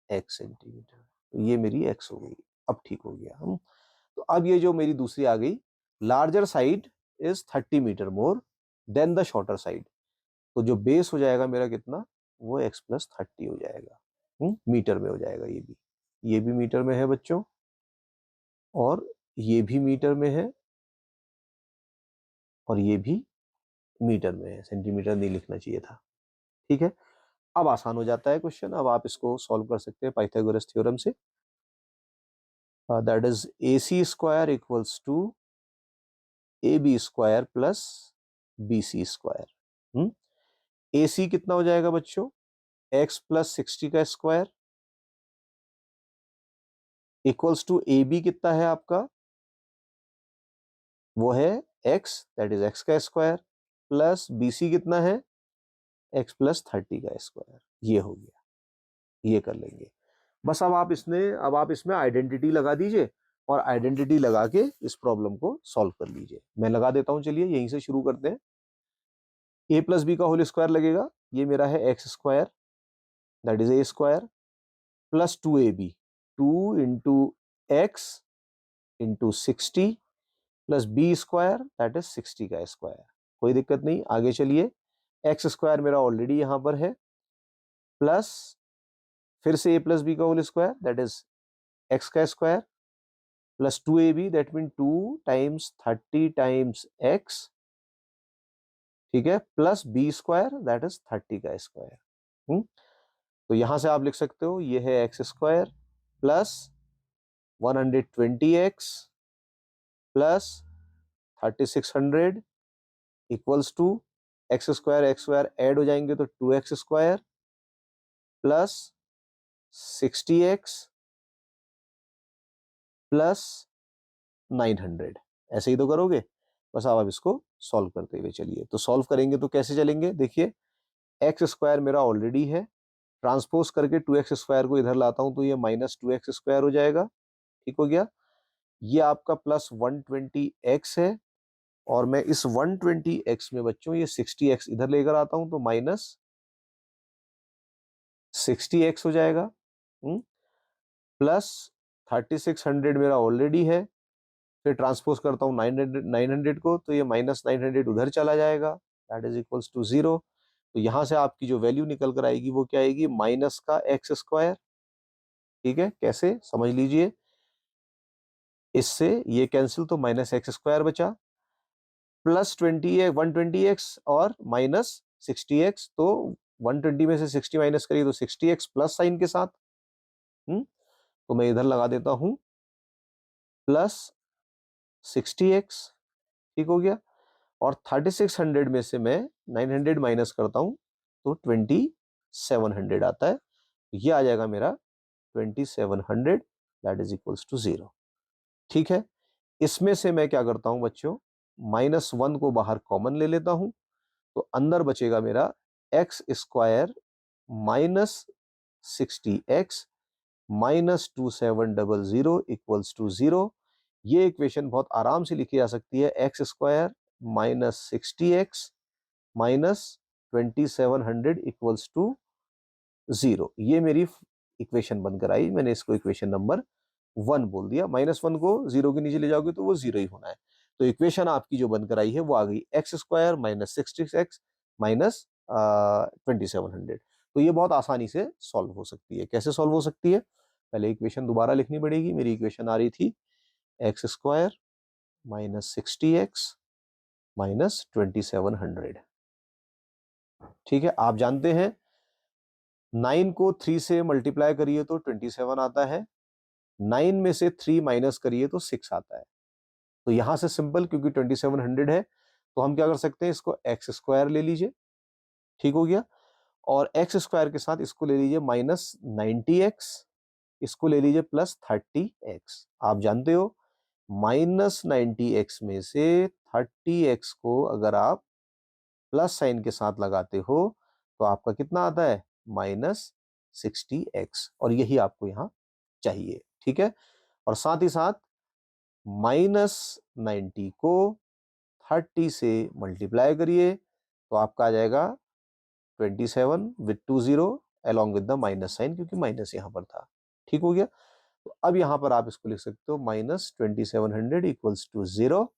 [SPEAKER 1] एक्स सेंटीमीटर। तो ये मेरी एक्स हो गई। अब ठीक हो गया हम। तो अब ये जो मेरी दूसरी आ गई, larger side is 30 metre more than the shorter side, तो जो बेस हो जाएगा मेरा कितना, वो x प्लस 30 हो जाएगा। मीटर में हो जाएगा, ये भी मीटर में है बच्चों, और ये भी मीटर में है, और ये भी मीटर में है, सेंटीमीटर नहीं लिखना चाहिए था। ठीक है, अब आसान हो जाता है क्वेश्चन, अब आप इसको सॉल्व कर सकते हैं पाइथागोरस थ्योरम से। That is AC square equals to AB square plus BC square. AC कितना हो जाएगा बच्चों, x प्लस 60 का स्क्वायर इक्वल्स टू AB कितना है आपका, वो है x, दैट इज x का स्क्वायर, प्लस BC कितना है, x प्लस 30 का स्क्वायर। ये हो गया, ये कर लेंगे। बस अब आप इसमें आइडेंटिटी लगा दीजिए, और आइडेंटिटी लगा के इस प्रॉब्लम को सॉल्व कर लीजिए। मैं लगा देता हूं, चलिए यहीं से शुरू करते हैं। a प्लस बी का होल स्क्वायर लगेगा, ये मेरा है x square, that is A square, plus 2ab, 2 into x into 60 plus B square, that is 60 का स्क्वायर। कोई दिक्कत नहीं, आगे चलिए। एक्स स्क्वायर मेरा ऑलरेडी यहां पर है, प्लस फिर से ए प्लस बी का whole square, that is X का square, plus 2ab, that mean 2 times 30 times X, ठीक है, plus B square, that is 30 का स्क्वायर। तो यहां से आप लिख सकते हो, ये है x square plus 120x plus 3600 equals to x square add हो जाएंगे तो 2x square plus 60x plus 900। ऐसे ही तो करोगे, बस आप इसको सॉल्व करते हुए चलिए। तो सॉल्व करेंगे तो कैसे चलेंगे, देखिए एक्स स्क्वायर मेरा ऑलरेडी है, ट्रांसपोज करके 2x स्क्वायर को इधर लाता हूं तो ये माइनस 2x स्क्वायर हो जाएगा। ठीक हो गया, ये आपका प्लस 120x है, और मैं इस 120x में बच्चों ये 60x इधर लेकर आता हूं तो माइनस 60x हो जाएगा, प्लस 3600 मेरा ऑलरेडी है, फिर ट्रांसपोज करता हूं 900 को, तो ये माइनस 900 उधर चला जाएगा, दैट इज इक्वल्स टू 0। तो यहां से आपकी जो वैल्यू निकल कर आएगी वो क्या आएगी, माइनस का एक्स स्क्वायर। ठीक है, कैसे समझ लीजिए, इससे ये कैंसिल, तो माइनस एक्स स्क्वायर बचा, प्लस 120x और माइनस 60x, तो 120 में से 60 माइनस करिए तो 60x प्लस साइन के साथ। तो मैं इधर लगा देता हूं प्लस 60x, ठीक हो गया। और 3600 में से मैं 900 माइनस करता हूं तो 2700 आता है। ये आ जाएगा मेरा 2700, दैट इज इक्वल्स टू 0। ठीक है, इसमें से मैं क्या करता हूं बच्चों, -1 को बाहर कॉमन ले लेता हूं, तो अंदर बचेगा मेरा x square minus 60x minus 2700 equals to 0। ये इक्वेशन बहुत आराम से लिखी जा सकती है, x square minus 60x minus 2700 equals to 0। ये मेरी इक्वेशन बनकर आई, मैंने इसको इक्वेशन नंबर 1 बोल दिया। -1 को 0 के नीचे ले जाओगे तो वो 0 ही होना है। तो इक्वेशन आपकी जो बनकर आई है वो आ गई x square minus 60x minus 2700। तो ये बहुत आसानी से सॉल्व हो सकती है। कैसे सॉल्व हो सकती है, पहले इक्वेशन दोबारा लिखनी पड़ेगी। मेरी इक्वेशन आ रही थी x square minus 60x minus 2700। ठीक है, आप जानते हैं 9 को 3 से मल्टीप्लाई करिए तो 27 आता है, 9 में से 3 माइनस करिए तो 6 आता है। तो यहां से सिंपल, क्योंकि 2700 है तो हम क्या कर सकते हैं, इसको एक्स स्क्वायर ले लीजिए, ठीक हो गया। और एक्स स्क्वायर के साथ इसको ले लीजिए -90x, इसको ले लीजिए +30x। आप जानते हो -90x में से 30x को अगर आप प्लस साइन के साथ लगाते हो तो आपका कितना आता है, -60x। और यही आपको यहां चाहिए, ठीक है। और साथ ही साथ -90 को 30 से मल्टीप्लाई करिए तो आपका आ जाएगा 27 with 20 along with the minus sign, क्योंकि माइनस यहां पर था, ठीक हो गया। तो अब यहां पर आप इसको लिख सकते हो -2700 इक्वल्स टू 0।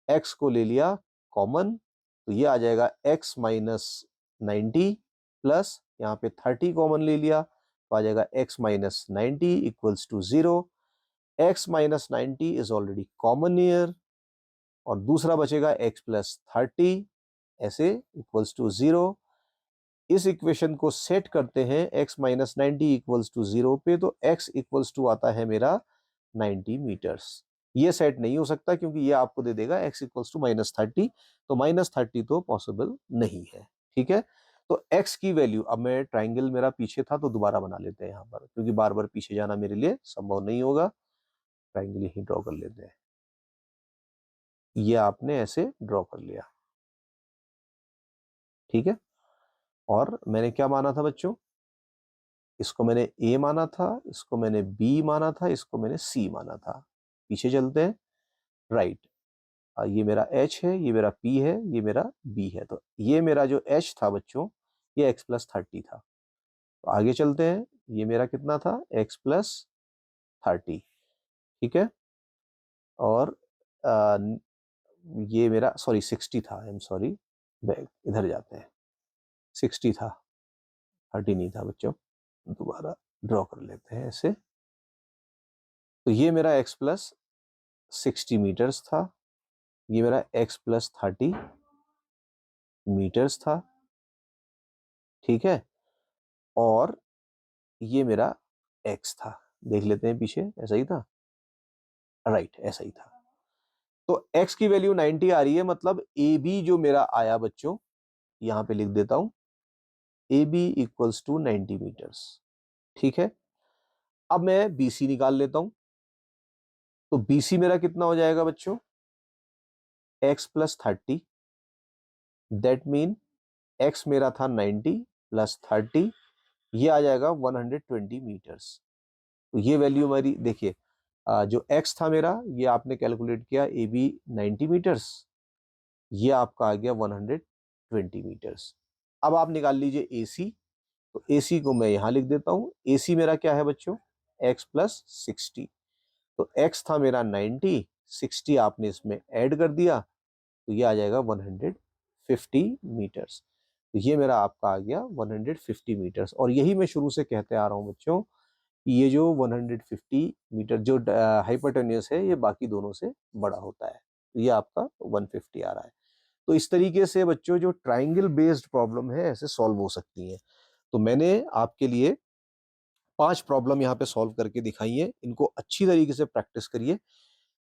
[SPEAKER 1] एक्स को ले लिया कॉमन, तो ये आ जाएगा x माइनस 90 प्लस यहाँ पे 30 कॉमन ले लिया तो आ जाएगा x minus 90 equals to 0। x minus 90 is already common here, और दूसरा बचेगा x प्लस 30 ऐसे इक्वल्स टू 0। इस इक्वेशन को सेट करते हैं x माइनस 90 इक्वल्स टू 0 पे, तो x इक्वल्स टू आता है मेरा 90 मीटर्स। ये सेट नहीं हो सकता क्योंकि ये आपको दे देगा x इक्वल्स टू -30, तो -30 तो पॉसिबल नहीं है, ठीक है। तो x की वैल्यू, अब मैं ट्राइंगल मेरा पीछे था तो दोबारा बना लेते हैं यहाँ पर, क्योंकि बार बार पीछे जाना मेरे लिए संभव नहीं होगा। ट्राइंगल यही ड्रॉ कर लेते हैं, ये आपने ऐसे ड्रॉ कर लिया, ठीक है। और मैंने क्या माना था बच्चों, इसको मैंने A माना था, इसको मैंने B माना था, इसको मैंने C माना था। पीछे चलते हैं, राइट। ये मेरा H है, ये मेरा P है, ये मेरा B है। तो ये मेरा जो H था बच्चों, ये x प्लस 30 था। तो आगे चलते हैं, ये मेरा कितना था, x प्लस 30, ठीक है। और आ, ये मेरा सॉरी 60 था, आई एम सॉरी, इधर जाते हैं, 60 था, 30 नहीं था बच्चों। दोबारा ड्रॉ कर लेते हैं ऐसे। तो ये मेरा x प्लस 60 मीटर्स था, ये मेरा x प्लस 30 मीटर्स था, ठीक है। और ये मेरा x था, देख लेते हैं पीछे, ऐसा ही था, राइट, ऐसा ही था। तो x की वैल्यू 90 आ रही है, मतलब ए बी जो मेरा आया बच्चों, यहां पे लिख देता हूं A B equals to 90 metres, ठीक है। अब मैं बी सी निकाल लेता हूं, तो बी सी मेरा कितना हो जाएगा बच्चों, x plus 30, that mean x मेरा था 90 प्लस 30, ये आ जाएगा 120 मीटर्स। तो ये वैल्यू हमारी देखिए, जो x था मेरा, ये आपने कैलकुलेट किया ए बी 90 मीटर्स, ये आपका आ गया 120 मीटर्स। अब आप निकाल लीजिए ए सी, तो ए सी को मैं यहां लिख देता हूं। ए सी मेरा क्या है बच्चों, x प्लस 60। तो x था मेरा 90, 60 आपने इसमें ऐड कर दिया तो ये आ जाएगा 150 मीटर्स। तो ये मेरा आपका आ गया 150 मीटर्स। और यही मैं शुरू से कहते आ रहा हूं बच्चों, ये जो 150 मीटर जो हाइपोटेन्यूस है, ये बाकी दोनों से बड़ा होता है। ये आपका 150 आ रहा है। तो इस तरीके से बच्चों जो ट्राइंगल बेस्ड प्रॉब्लम है ऐसे सॉल्व हो सकती हैं। तो मैंने आपके लिए 5 प्रॉब्लम यहाँ पे सॉल्व करके दिखाई है, इनको अच्छी तरीके से प्रैक्टिस करिए।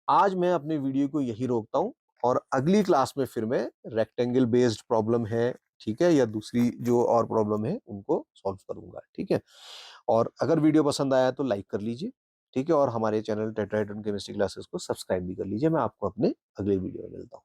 [SPEAKER 1] आज मैं अपने वीडियो को यही रोकता हूँ और अगली क्लास में फिर मैं रेक्टेंगल बेस्ड प्रॉब्लम है, ठीक है, या दूसरी जो और प्रॉब्लम है उनको सॉल्व करूंगा, ठीक है। और अगर वीडियो पसंद आया तो लाइक कर लीजिए, ठीक है, और हमारे चैनल टेट्राहेड्रॉन केमिस्ट्री क्लासेस को सब्सक्राइब भी कर लीजिए। मैं आपको अपने अगले वीडियो में मिलता हूँ।